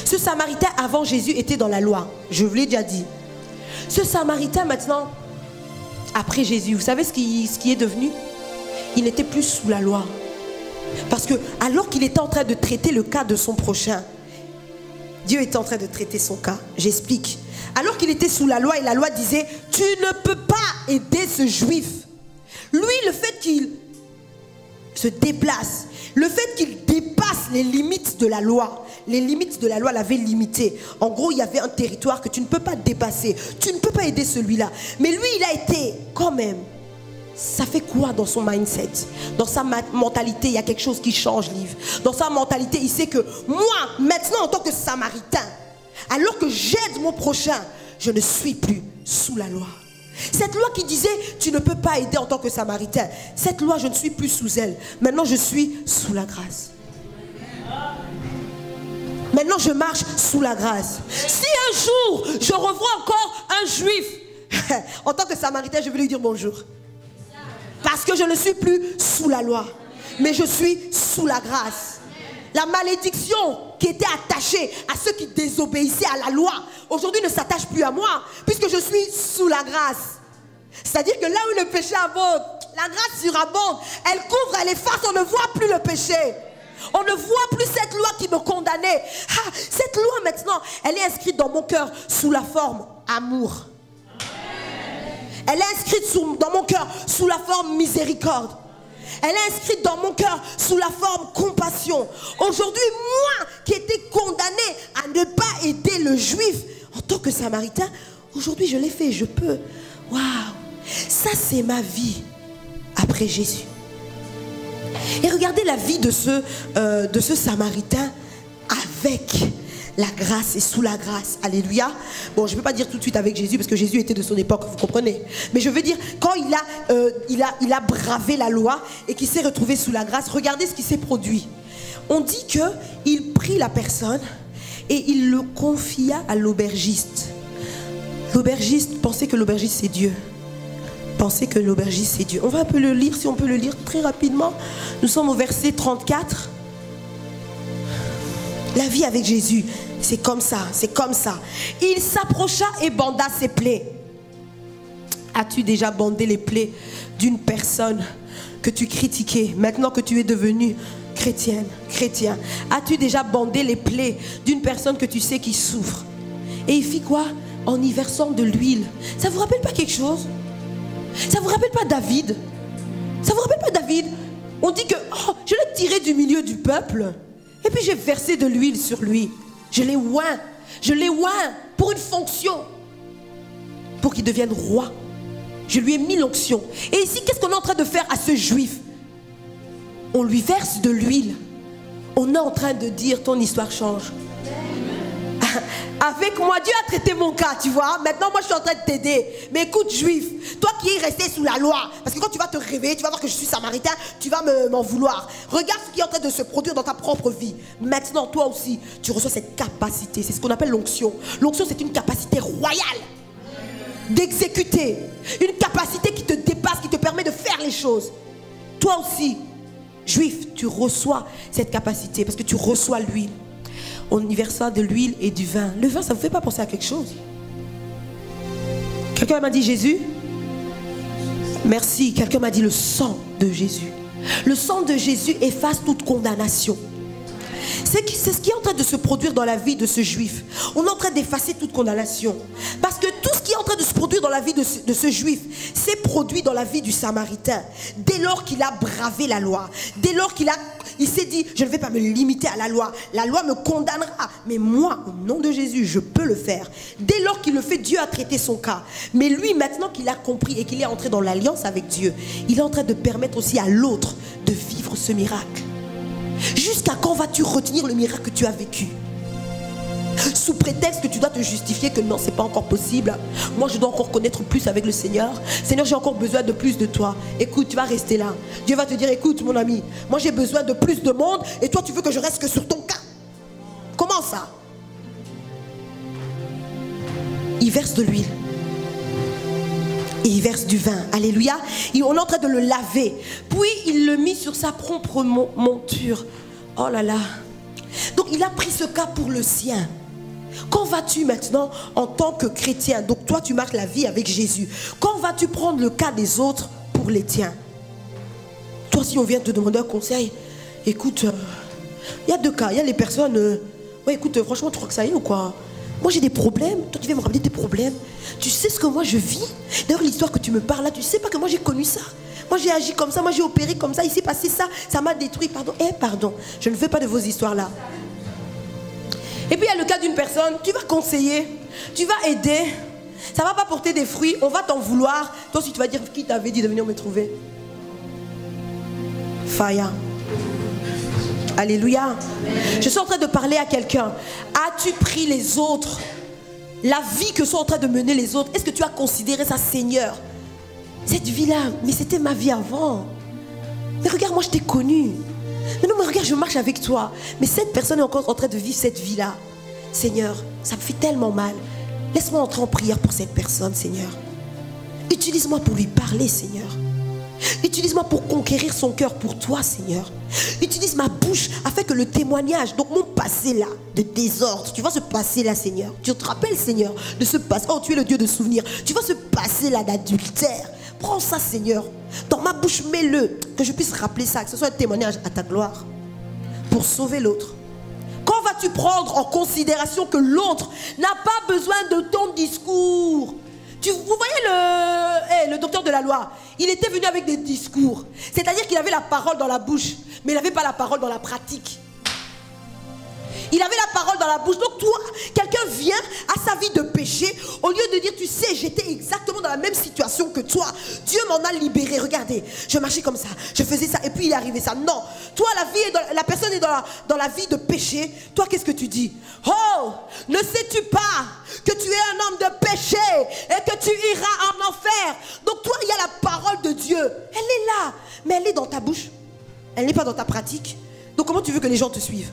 Ce Samaritain avant Jésus était dans la loi. Je vous l'ai déjà dit. Ce Samaritain maintenant, après Jésus, vous savez ce qui est devenu? Il n'était plus sous la loi. Parce que alors qu'il était en train de traiter le cas de son prochain, Dieu était en train de traiter son cas. J'explique. Alors qu'il était sous la loi et la loi disait, tu ne peux pas aider ce juif. Lui, le fait qu'il se déplace, le fait qu'il dépasse les limites de la loi, les limites de la loi l'avaient limité. En gros, il y avait un territoire que tu ne peux pas dépasser. Tu ne peux pas aider celui-là. Mais lui, il a été quand même. Ça fait quoi dans son mindset? Dans sa mentalité, il y a quelque chose qui change, Liv. Dans sa mentalité, il sait que moi, maintenant, en tant que Samaritain, alors que j'aide mon prochain, je ne suis plus sous la loi. Cette loi qui disait, tu ne peux pas aider en tant que Samaritain, cette loi, je ne suis plus sous elle. Maintenant, je suis sous la grâce. Maintenant, je marche sous la grâce. Si un jour, je revois encore un juif, en tant que Samaritain, je vais lui dire bonjour. Parce que je ne suis plus sous la loi, mais je suis sous la grâce. La malédiction qui était attachée à ceux qui désobéissaient à la loi, aujourd'hui ne s'attache plus à moi, puisque je suis sous la grâce. C'est-à-dire que là où le péché abonde, la grâce surabonde, elle couvre, elle efface, on ne voit plus le péché. On ne voit plus cette loi qui me condamnait. Ah, cette loi maintenant, elle est inscrite dans mon cœur sous la forme amour. Elle est inscrite dans mon cœur sous la forme miséricorde. Elle est inscrite dans mon cœur sous la forme compassion. Aujourd'hui, moi qui étais condamné à ne pas aider le juif en tant que Samaritain, aujourd'hui je l'ai fait, je peux. Waouh! Ça c'est ma vie après Jésus. Et regardez la vie de ce Samaritain avec la grâce et sous la grâce. Alléluia. Bon, je ne peux pas dire tout de suite avec Jésus parce que Jésus était de son époque, vous comprenez. Mais je veux dire, quand il a bravé la loi et qu'il s'est retrouvé sous la grâce, regardez ce qui s'est produit. On dit qu'il prit la personne et il le confia à l'aubergiste. L'aubergiste pensait que l'aubergiste c'est Dieu. Pensez que l'aubergiste c'est Dieu. On va un peu le lire, si on peut le lire très rapidement. Nous sommes au verset 34. La vie avec Jésus, c'est comme ça, c'est comme ça. Il s'approcha et banda ses plaies. As-tu déjà bandé les plaies d'une personne que tu critiquais, maintenant que tu es devenue chrétienne, chrétien? As-tu déjà bandé les plaies d'une personne que tu sais qui souffre? Et il fit quoi? En y versant de l'huile. Ça ne vous rappelle pas quelque chose? Ça ne vous rappelle pas David? Ça ne vous rappelle pas David? On dit que je l'ai tiré du milieu du peuple. Et puis j'ai versé de l'huile sur lui. Je l'ai oint. Je l'ai oint pour une fonction. Pour qu'il devienne roi. Je lui ai mis l'onction. Et ici, qu'est-ce qu'on est en train de faire à ce juif? On lui verse de l'huile. On est en train de dire ton histoire change. Avec moi, Dieu a traité mon cas, tu vois. Maintenant, moi, je suis en train de t'aider. Mais écoute, juif, toi qui es resté sous la loi, parce que quand tu vas te réveiller, tu vas voir que je suis samaritain, tu vas m'en vouloir. Regarde ce qui est en train de se produire dans ta propre vie. Maintenant, toi aussi, tu reçois cette capacité. C'est ce qu'on appelle l'onction. L'onction, c'est une capacité royale d'exécuter. Une capacité qui te dépasse, qui te permet de faire les choses. Toi aussi, juif, tu reçois cette capacité parce que tu reçois l'huile. On y versa de l'huile et du vin. Le vin, ça ne vous fait pas penser à quelque chose? Quelqu'un m'a dit Jésus? Merci. Quelqu'un m'a dit le sang de Jésus. Le sang de Jésus efface toute condamnation. C'est ce qui est en train de se produire dans la vie de ce juif. On est en train d'effacer toute condamnation. Parce que tout ce qui est en train de se produire dans la vie de ce juif s'est produit dans la vie du samaritain. Dès lors qu'il a bravé la loi. Dès lors il s'est dit, je ne vais pas me limiter à la loi. La loi me condamnera. Mais moi, au nom de Jésus, je peux le faire. Dès lors qu'il le fait, Dieu a traité son cas. Mais lui, maintenant qu'il a compris et qu'il est entré dans l'alliance avec Dieu, il est en train de permettre aussi à l'autre de vivre ce miracle. Jusqu'à quand vas-tu retenir le miracle que tu as vécu? Sous prétexte que tu dois te justifier que non, c'est pas encore possible. Moi, je dois encore connaître plus avec le Seigneur. Seigneur, j'ai encore besoin de plus de toi. Écoute, tu vas rester là. Dieu va te dire, écoute mon ami, moi j'ai besoin de plus de monde et toi tu veux que je reste que sur ton cas. Comment ça? Il verse de l'huile. Et il verse du vin, alléluia. Et on est en train de le laver. Puis il le mit sur sa propre monture. Oh là là. Donc il a pris ce cas pour le sien. Quand vas-tu maintenant en tant que chrétien? Donc toi tu marques la vie avec Jésus. Quand vas-tu prendre le cas des autres pour les tiens? Toi si on vient te demander un conseil, écoute, il y a deux cas. Il y a les personnes, ouais écoute, franchement tu crois que ça y est ou quoi? Moi j'ai des problèmes, toi tu viens me ramener tes problèmes. Tu sais ce que moi je vis? D'ailleurs l'histoire que tu me parles là, tu sais pas que moi j'ai connu ça? Moi j'ai agi comme ça, moi j'ai opéré comme ça, il s'est passé ça, ça m'a détruit, pardon. Pardon, je ne veux pas de vos histoires là. Et puis il y a le cas d'une personne, tu vas conseiller, tu vas aider, ça ne va pas porter des fruits, on va t'en vouloir. Toi aussi tu vas dire, qui t'avait dit de venir me trouver? Faya. Alléluia. Je suis en train de parler à quelqu'un. As-tu pris les autres? La vie que sont en train de mener les autres, est-ce que tu as considéré ça, Seigneur? Cette vie-là, mais c'était ma vie avant. Mais regarde, moi je t'ai connu. Mais non, mais regarde, je marche avec toi. Mais cette personne est encore en train de vivre cette vie-là. Seigneur, ça me fait tellement mal. Laisse-moi entrer en prière pour cette personne, Seigneur. Utilise-moi pour lui parler, Seigneur. Utilise-moi pour conquérir son cœur pour toi, Seigneur. Utilise ma bouche afin que le témoignage, donc mon passé là, de désordre, tu vois ce passé là, Seigneur. Tu te rappelles, Seigneur, de ce passé. Oh, tu es le Dieu de souvenirs. Tu vois ce passé là d'adultère. Prends ça, Seigneur. Dans ma bouche, mets-le. Que je puisse rappeler ça, que ce soit un témoignage à ta gloire. Pour sauver l'autre. Quand vas-tu prendre en considération que l'autre n'a pas besoin de ton discours? Vous voyez le docteur de la loi, il était venu avec des discours. C'est-à-dire qu'il avait la parole dans la bouche, mais il n'avait pas la parole dans la pratique. Il avait la parole dans la bouche. Donc toi, quelqu'un vient à sa vie de péché. Au lieu de dire, tu sais, j'étais exactement dans la même situation que toi. Dieu m'en a libéré. Regardez, je marchais comme ça, je faisais ça et puis il est arrivé ça. Non, toi la personne est dans la vie de péché. Toi, qu'est-ce que tu dis? Oh, ne sais-tu pas que tu es un homme de péché et que tu iras en enfer? Donc toi, il y a la parole de Dieu. Elle est là, mais elle est dans ta bouche. Elle n'est pas dans ta pratique. Donc comment tu veux que les gens te suivent?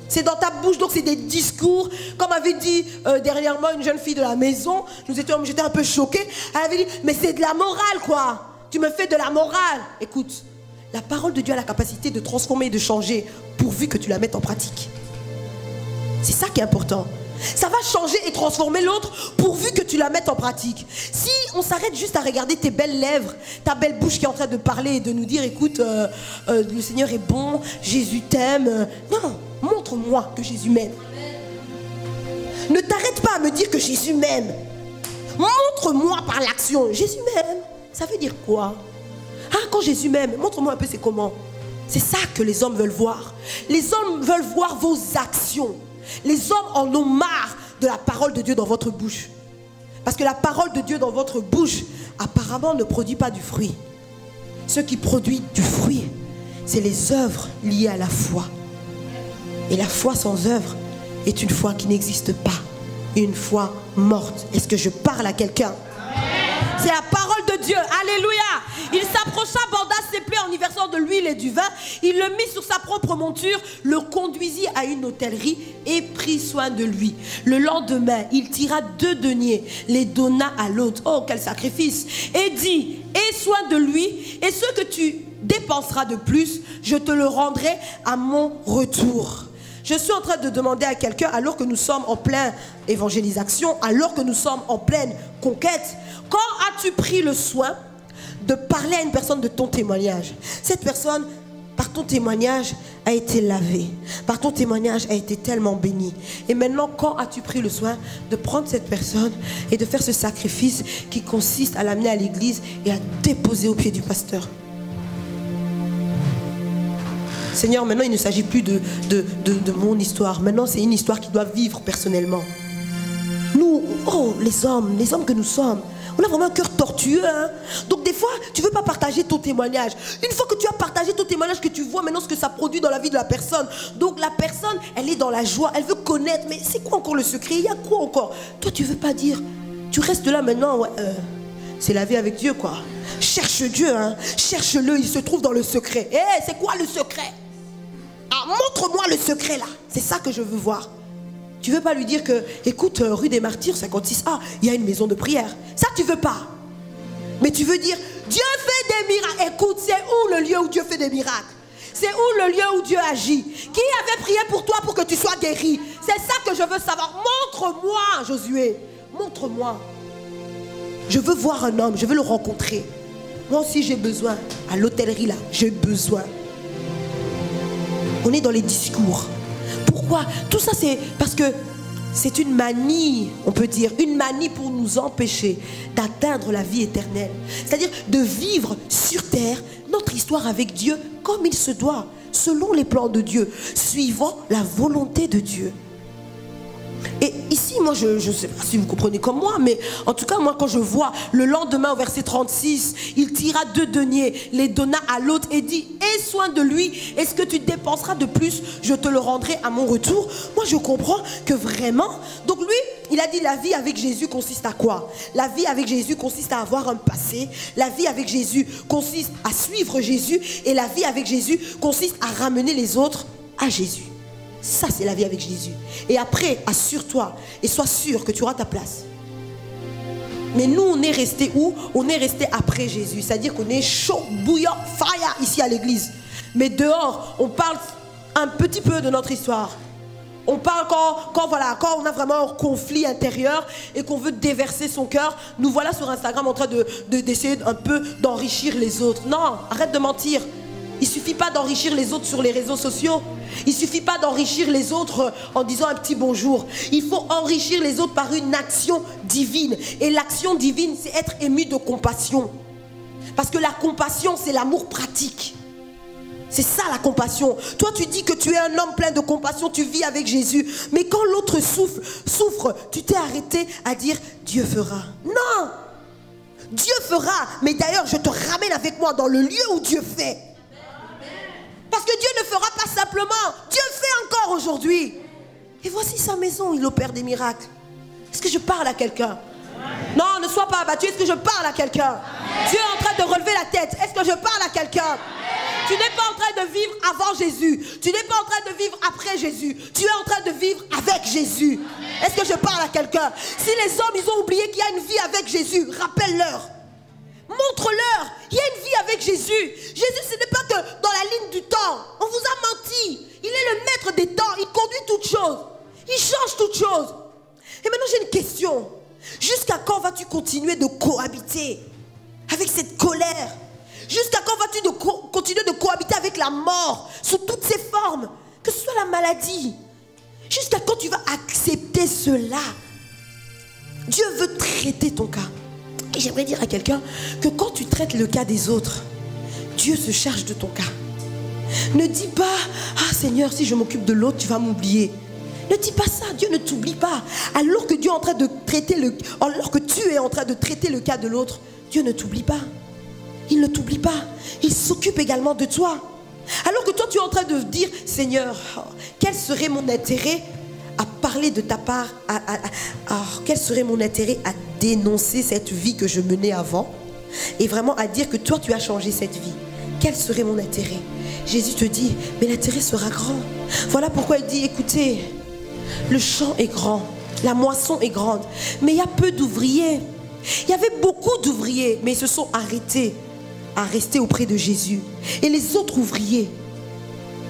C'est dans ta bouche, donc c'est des discours. Comme avait dit dernièrement une jeune fille de la maison, j'étais un peu choquée. Elle avait dit, mais c'est de la morale quoi. Tu me fais de la morale. Écoute, la parole de Dieu a la capacité de transformer et de changer pourvu que tu la mettes en pratique. C'est ça qui est important. Ça va changer et transformer l'autre pourvu que tu la mettes en pratique. Si on s'arrête juste à regarder tes belles lèvres, ta belle bouche qui est en train de parler et de nous dire, écoute, le Seigneur est bon, Jésus t'aime. Non, montre-moi que Jésus m'aime. Ne t'arrête pas à me dire que Jésus m'aime. Montre-moi par l'action. Jésus m'aime. Ça veut dire quoi? Ah, quand Jésus m'aime, montre-moi un peu c'est comment. C'est ça que les hommes veulent voir. Les hommes veulent voir vos actions. Les hommes en ont marre de la parole de Dieu dans votre bouche. Parce que la parole de Dieu dans votre bouche, apparemment, ne produit pas du fruit. Ce qui produit du fruit, c'est les œuvres liées à la foi. Et la foi sans œuvre est une foi qui n'existe pas. Une foi morte. Est-ce que je parle à quelqu'un? C'est la parole de Dieu. Alléluia. Il s'approcha, borda ses plaies en y versant de l'huile et du vin. Il le mit sur sa propre monture, le conduisit à une hôtellerie et prit soin de lui. Le lendemain, il tira 2 deniers, les donna à l'autre. Oh, quel sacrifice! Et dit, aie soin de lui, et ce que tu dépenseras de plus, je te le rendrai à mon retour. Je suis en train de demander à quelqu'un, alors que nous sommes en pleine évangélisation, alors que nous sommes en pleine conquête, quand as-tu pris le soin de parler à une personne de ton témoignage? Cette personne, par ton témoignage, a été lavée. Par ton témoignage, a été tellement bénie. Et maintenant, quand as-tu pris le soin de prendre cette personne et de faire ce sacrifice qui consiste à l'amener à l'église et à déposer aux pieds du pasteur? Seigneur, maintenant il ne s'agit plus de mon histoire. Maintenant c'est une histoire qui doit vivre personnellement. Nous, oh, les hommes que nous sommes, on a vraiment un cœur tortueux. Hein? Donc des fois, tu ne veux pas partager ton témoignage. Une fois que tu as partagé ton témoignage, que tu vois maintenant ce que ça produit dans la vie de la personne. Donc la personne, elle est dans la joie, elle veut connaître. Mais c'est quoi encore le secret? Il y a quoi encore? Toi, tu ne veux pas dire. Tu restes là maintenant, ouais, c'est la vie avec Dieu quoi. Cherche Dieu, hein? Cherche-le, il se trouve dans le secret. Hé, c'est quoi le secret? Ah, montre-moi le secret là. C'est ça que je veux voir. Tu veux pas lui dire que, écoute, rue des Martyrs 56A, il y a une maison de prière. Ça tu veux pas. Mais tu veux dire, Dieu fait des miracles. Écoute, c'est où le lieu où Dieu fait des miracles? C'est où le lieu où Dieu agit? Qui avait prié pour toi pour que tu sois guéri? C'est ça que je veux savoir. Montre-moi, Josué. Montre-moi. Je veux voir un homme, je veux le rencontrer. Moi aussi j'ai besoin. À l'hôtellerie là, j'ai besoin. On est dans les discours. Pourquoi? Tout ça c'est parce que c'est une manie, on peut dire, une manie pour nous empêcher d'atteindre la vie éternelle. C'est-à-dire de vivre sur terre notre histoire avec Dieu comme il se doit, selon les plans de Dieu, suivant la volonté de Dieu. Et ici, moi, je ne sais pas si vous comprenez comme moi, mais en tout cas, moi, quand je vois le lendemain au verset 36, il tira 2 deniers, les donna à l'autre et dit, aie soin de lui, et ce que tu dépenseras de plus, je te le rendrai à mon retour. Moi, je comprends que vraiment, donc lui, il a dit la vie avec Jésus consiste à quoi? La vie avec Jésus consiste à avoir un passé, la vie avec Jésus consiste à suivre Jésus, et la vie avec Jésus consiste à ramener les autres à Jésus. Ça, c'est la vie avec Jésus. Et après, assure-toi et sois sûr que tu auras ta place. Mais nous, on est resté où? On est resté après Jésus. C'est-à-dire qu'on est chaud, bouillant, fire ici à l'église. Mais dehors, on parle un petit peu de notre histoire. On parle quand on a vraiment un conflit intérieur et qu'on veut déverser son cœur. Nous voilà sur Instagram en train d'essayer un peu d'enrichir les autres. Non, arrête de mentir. Il ne suffit pas d'enrichir les autres sur les réseaux sociaux. Il ne suffit pas d'enrichir les autres en disant un petit bonjour. Il faut enrichir les autres par une action divine. Et l'action divine, c'est être ému de compassion. Parce que la compassion, c'est l'amour pratique. C'est ça la compassion. Toi tu dis que tu es un homme plein de compassion, tu vis avec Jésus. Mais quand l'autre souffre, tu t'es arrêté à dire Dieu fera. Non! Dieu fera. Mais d'ailleurs je te ramène avec moi dans le lieu où Dieu fait. Parce que Dieu ne fera pas simplement. Dieu fait encore aujourd'hui. Et voici sa maison, il opère des miracles. Est-ce que je parle à quelqu'un? Non, ne sois pas abattu. Est-ce que je parle à quelqu'un? Dieu est en train de relever la tête. Est-ce que je parle à quelqu'un? Tu n'es pas en train de vivre avant Jésus. Tu n'es pas en train de vivre après Jésus. Tu es en train de vivre avec Jésus. Est-ce que je parle à quelqu'un? Si les hommes, ils ont oublié qu'il y a une vie avec Jésus, rappelle-leur. Montre-leur. Il y a une vie avec Jésus. Jésus, ce n'est pas que dans la ligne du temps. On vous a menti. Il est le maître des temps. Il conduit toutes choses. Il change toutes choses. Et maintenant, j'ai une question. Jusqu'à quand vas-tu continuer de cohabiter avec cette colère? Jusqu'à quand vas-tu continuer de cohabiter avec la mort sous toutes ses formes? Que ce soit la maladie. Jusqu'à quand tu vas accepter cela? Dieu veut traiter ton cas. Et j'aimerais dire à quelqu'un que quand tu traites le cas des autres, Dieu se charge de ton cas. Ne dis pas, ah Seigneur, si je m'occupe de l'autre, tu vas m'oublier. Ne dis pas ça, Dieu ne t'oublie pas. Alors que Dieu est en train de traiter alors que tu es en train de traiter le cas de l'autre, Dieu ne t'oublie pas. Il ne t'oublie pas. Il s'occupe également de toi. Alors que toi tu es en train de dire, Seigneur, quel serait mon intérêt à parler de ta part, quel serait mon intérêt à dénoncer cette vie que je menais avant et vraiment à dire que toi tu as changé cette vie? Quel serait mon intérêt? Jésus te dit, mais l'intérêt sera grand. Voilà pourquoi il dit, écoutez, le champ est grand, la moisson est grande, mais il y a peu d'ouvriers. Il y avait beaucoup d'ouvriers, mais ils se sont arrêtés à rester auprès de Jésus. Et les autres ouvriers,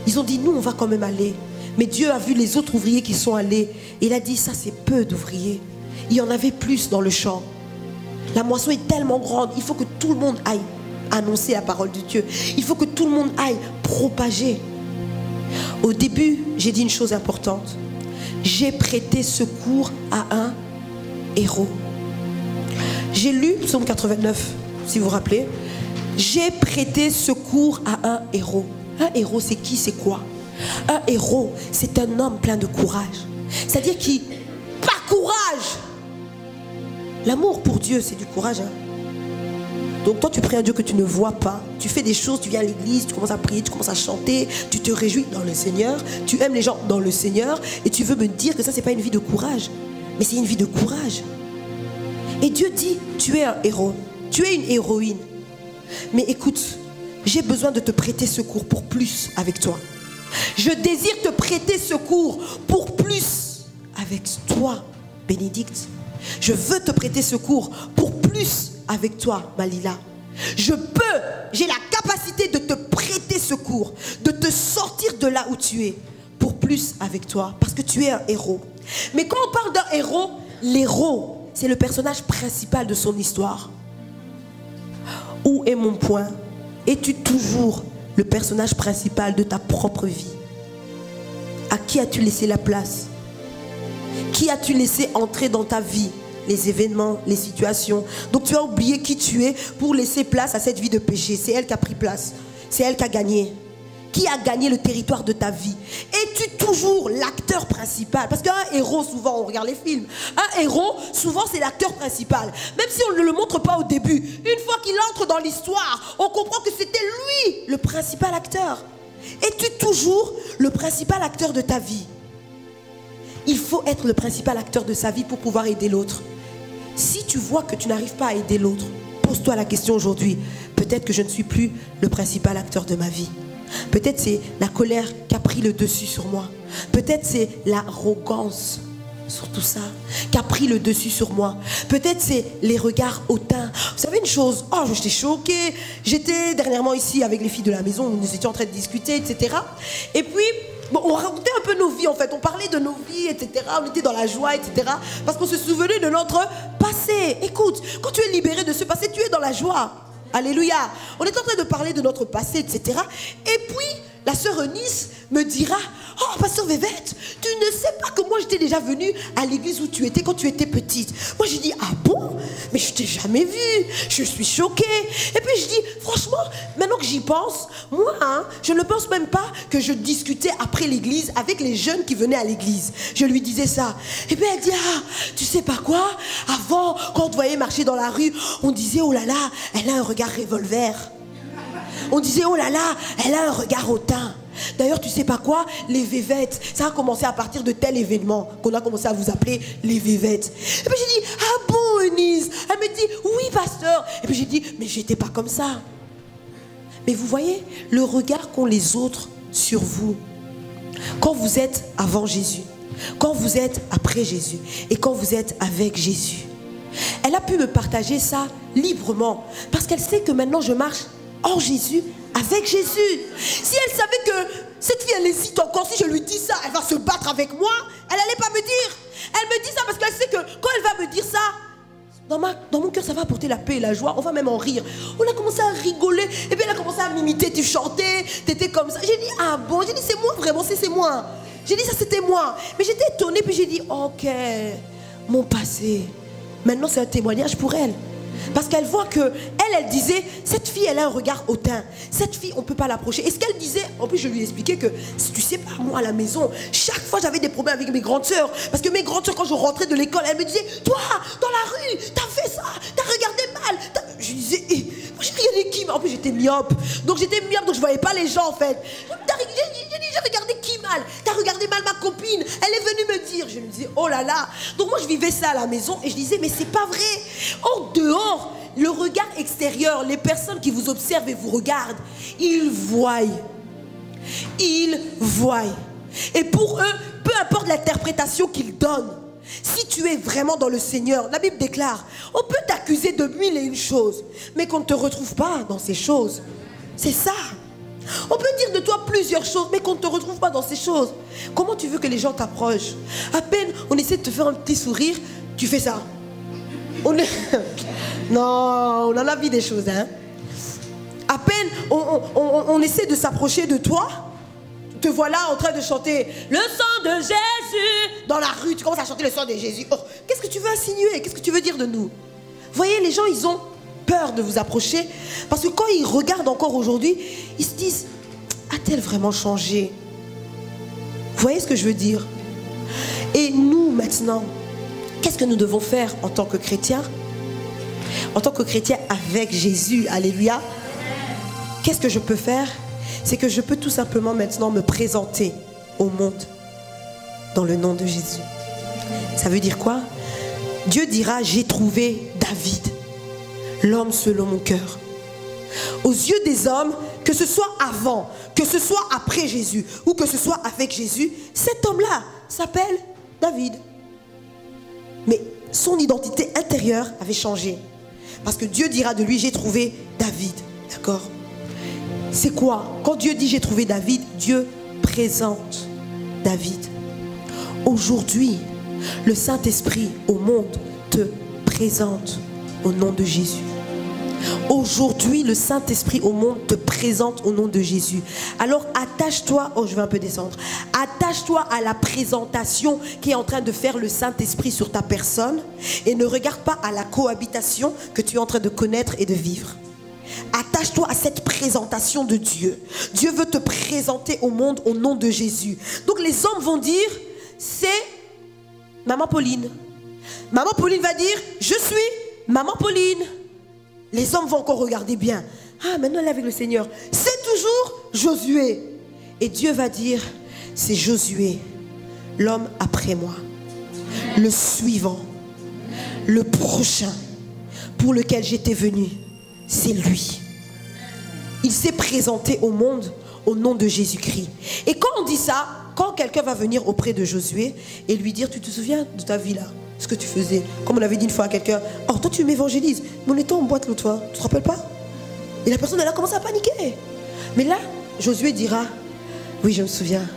ils ont dit, nous on va quand même aller. Mais Dieu a vu les autres ouvriers qui sont allés. Et il a dit, ça c'est peu d'ouvriers. Il y en avait plus dans le champ. La moisson est tellement grande, il faut que tout le monde aille annoncer la parole de Dieu. Il faut que tout le monde aille propager. Au début, j'ai dit une chose importante. J'ai prêté secours à un héros. J'ai lu Psaume 89, si vous vous rappelez. J'ai prêté secours à un héros. Un héros, c'est qui, c'est quoi? Un héros, c'est un homme plein de courage. C'est-à-dire qui, par courage. L'amour pour Dieu, c'est du courage. Hein? Donc toi, tu pries un Dieu que tu ne vois pas. Tu fais des choses, tu viens à l'église, tu commences à prier, tu commences à chanter, tu te réjouis dans le Seigneur. Tu aimes les gens dans le Seigneur. Et tu veux me dire que ça, c'est pas une vie de courage. Mais c'est une vie de courage. Et Dieu dit, tu es un héros. Tu es une héroïne. Mais écoute, j'ai besoin de te prêter secours pour plus avec toi. Je désire te prêter secours pour plus avec toi, Bénédicte. Je veux te prêter secours pour plus avec toi, Malila. J'ai la capacité de te prêter secours, de te sortir de là où tu es, pour plus avec toi, parce que tu es un héros. Mais quand on parle d'un héros, l'héros, c'est le personnage principal de son histoire. Où est mon point? Es-tu toujours le personnage principal de ta propre vie? À qui as-tu laissé la place? Qui as-tu laissé entrer dans ta vie? Les événements, les situations. Donc tu as oublié qui tu es pour laisser place à cette vie de péché. C'est elle qui a pris place. C'est elle qui a gagné. Qui a gagné le territoire de ta vie? Es-tu toujours l'acteur principal? Parce qu'un héros, souvent, on regarde les films. Un héros, souvent, c'est l'acteur principal. Même si on ne le montre pas au début. Une fois qu'il entre dans l'histoire, on comprend que c'était lui, le principal acteur. Es-tu toujours le principal acteur de ta vie? Il faut être le principal acteur de sa vie pour pouvoir aider l'autre. Si tu vois que tu n'arrives pas à aider l'autre, pose-toi la question aujourd'hui. Peut-être que je ne suis plus le principal acteur de ma vie. Peut-être c'est la colère qui a pris le dessus sur moi. Peut-être c'est l'arrogance sur tout ça qui a pris le dessus sur moi. Peut-être c'est les regards hautains. Vous savez une chose? Oh, j'étais choquée. J'étais dernièrement ici avec les filles de la maison. Nous étions en train de discuter, etc. Et puis, bon, on racontait un peu nos vies en fait. On parlait de nos vies, etc. On était dans la joie, etc. Parce qu'on se souvenait de notre passé. Écoute, quand tu es libéré de ce passé, tu es dans la joie. Alléluia. On est en train de parler de notre passé, etc. Et puis, la sœur Eunice me dira, oh, pasteur Vévette, tu ne sais pas que moi j'étais déjà venue à l'église où tu étais quand tu étais petite. Moi j'ai dit, ah bon? mais je t'ai jamais vu, je suis choquée. Et puis je dis, franchement, maintenant que j'y pense, moi, je ne pense même pas que je discutais après l'église avec les jeunes qui venaient à l'église. Je lui disais ça. Et puis elle dit, ah, tu sais pas quoi, avant, quand on te voyait marcher dans la rue, on disait, oh là là, elle a un regard revolver. On disait, oh là là, elle a un regard hautain. D'ailleurs, tu sais pas quoi, les vévettes, ça a commencé à partir de tel événement qu'on a commencé à vous appeler les vévettes. Et puis j'ai dit, ah bon, Eunice? Elle me dit, oui, pasteur. Et puis j'ai dit, mais j'étais pas comme ça. Mais vous voyez, le regard qu'ont les autres sur vous, quand vous êtes avant Jésus, quand vous êtes après Jésus et quand vous êtes avec Jésus. Elle a pu me partager ça librement parce qu'elle sait que maintenant je marche en Jésus, avec Jésus. Si elle savait que cette fille, elle hésite encore, si je lui dis ça, elle va se battre avec moi, elle n'allait pas me dire. Elle me dit ça parce qu'elle sait que quand elle va me dire ça, dans mon cœur, ça va apporter la paix et la joie. On va même en rire. On a commencé à rigoler. Et puis elle a commencé à m'imiter. Tu chantais, tu étais comme ça. J'ai dit, ah bon? J'ai dit, c'est moi vraiment, c'est moi. J'ai dit, ça c'était moi. Mais j'étais étonnée, puis j'ai dit, ok, mon passé. Maintenant, c'est un témoignage pour elle. Parce qu'elle voit que elle disait, cette fille, elle a un regard hautain. Cette fille, on ne peut pas l'approcher. Et ce qu'elle disait, en plus, je lui expliquais que, tu sais pas, moi, à la maison, chaque fois, j'avais des problèmes avec mes grandes sœurs. Parce que mes grandes sœurs, quand je rentrais de l'école, elles me disaient, toi, dans la rue, t'as fait ça, t'as regardé mal. Je disais, moi, j'ai regardé qui? En plus, j'étais myope. Donc, j'étais myope, donc je voyais pas les gens, en fait. J'ai regardé qui mal? T'as regardé mal ma copine? Elle est venue me dire. Je me disais, oh là là. Donc, moi, je vivais ça à la maison et je disais, mais c'est pas vrai. En dehors, le regard extérieur, les personnes qui vous observent et vous regardent, ils voient. Ils voient. Et pour eux, peu importe l'interprétation qu'ils donnent, si tu es vraiment dans le Seigneur, la Bible déclare, on peut t'accuser de mille et une choses, mais qu'on ne te retrouve pas dans ces choses. C'est ça. On peut dire de toi plusieurs choses, mais qu'on ne te retrouve pas dans ces choses. Comment tu veux que les gens t'approchent? À peine on essaie de te faire un petit sourire, tu fais ça. Non, on en a vu des choses, hein. À peine on essaie de s'approcher de toi, te voilà en train de chanter le sang de Jésus dans la rue. Tu commences à chanter le sang de Jésus. Oh, qu'est-ce que tu veux insinuer? Qu'est-ce que tu veux dire de nous? Vous voyez, les gens, ils ont peur de vous approcher parce que quand ils regardent encore aujourd'hui, ils se disent, a-t-elle vraiment changé? Vous voyez ce que je veux dire? Et nous, maintenant, qu'est-ce que nous devons faire en tant que chrétiens? En tant que chrétien avec Jésus, alléluia. Qu'est-ce que je peux faire? C'est que je peux tout simplement maintenant me présenter au monde dans le nom de Jésus. Ça veut dire quoi? Dieu dira, j'ai trouvé David, l'homme selon mon cœur. Aux yeux des hommes, que ce soit avant, que ce soit après Jésus, ou que ce soit avec Jésus, cet homme-là s'appelle David. Mais son identité intérieure avait changé. Parce que Dieu dira de lui, j'ai trouvé David. D'accord? C'est quoi? Quand Dieu dit j'ai trouvé David, Dieu présente David. Aujourd'hui, le Saint-Esprit au monde te présente au nom de Jésus. Aujourd'hui, le Saint-Esprit au monde te présente au nom de Jésus. Alors attache-toi, oh je vais un peu descendre, attache-toi à la présentation qui est en train de faire le Saint-Esprit sur ta personne et ne regarde pas à la cohabitation que tu es en train de connaître et de vivre. Attache-toi à cette présentation de Dieu. Dieu veut te présenter au monde au nom de Jésus. Donc les hommes vont dire, c'est Maman Pauline. Maman Pauline va dire, je suis Maman Pauline. Les hommes vont encore regarder bien. Ah, maintenant elle est avec le Seigneur. C'est toujours Josué. Et Dieu va dire, c'est Josué, l'homme après moi, le suivant, le prochain, pour lequel j'étais venu. C'est lui. Il s'est présenté au monde au nom de Jésus-Christ. Et quand on dit ça, quand quelqu'un va venir auprès de Josué et lui dire, tu te souviens de ta vie là, ce que tu faisais, comme on avait dit une fois à quelqu'un, oh toi tu m'évangélises, mais on était en boîte l'autre fois, tu te rappelles pas? Et la personne elle a commencé à paniquer. Mais là, Josué dira, oui je me souviens,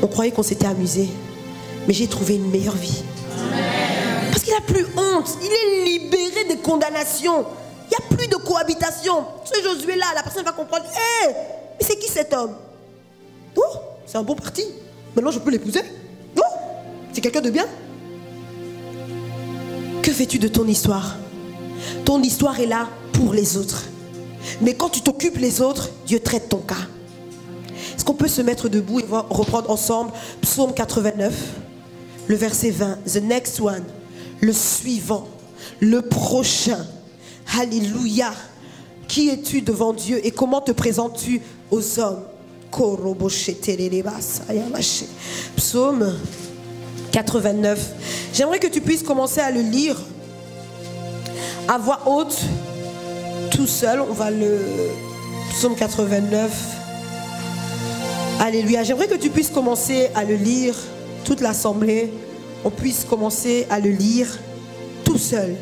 on croyait qu'on s'était amusé, mais j'ai trouvé une meilleure vie. Parce qu'il n'a plus honte, il est libéré des condamnations. Il n'y a plus de cohabitation. Ce Josué-là, la personne va comprendre, hé, mais c'est qui cet homme? Oh, c'est un bon parti. Maintenant, je peux l'épouser. Oh, c'est quelqu'un de bien. Que fais-tu de ton histoire? Ton histoire est là pour les autres. Mais quand tu t'occupes les autres, Dieu traite ton cas. Est-ce qu'on peut se mettre debout et reprendre ensemble Psaume 89, le verset 20. The next one, le suivant, le prochain. Alléluia. Qui es-tu devant Dieu et comment te présentes-tu aux hommes? Psaume 89. J'aimerais que tu puisses commencer à le lire à voix haute, tout seul. On va le... Psaume 89. Alléluia. J'aimerais que tu puisses commencer à le lire, toute l'assemblée. On puisse commencer à le lire tout seul,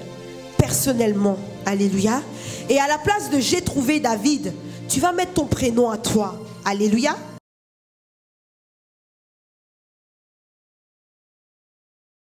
personnellement. Alléluia. Et à la place de j'ai trouvé David, tu vas mettre ton prénom à toi. Alléluia.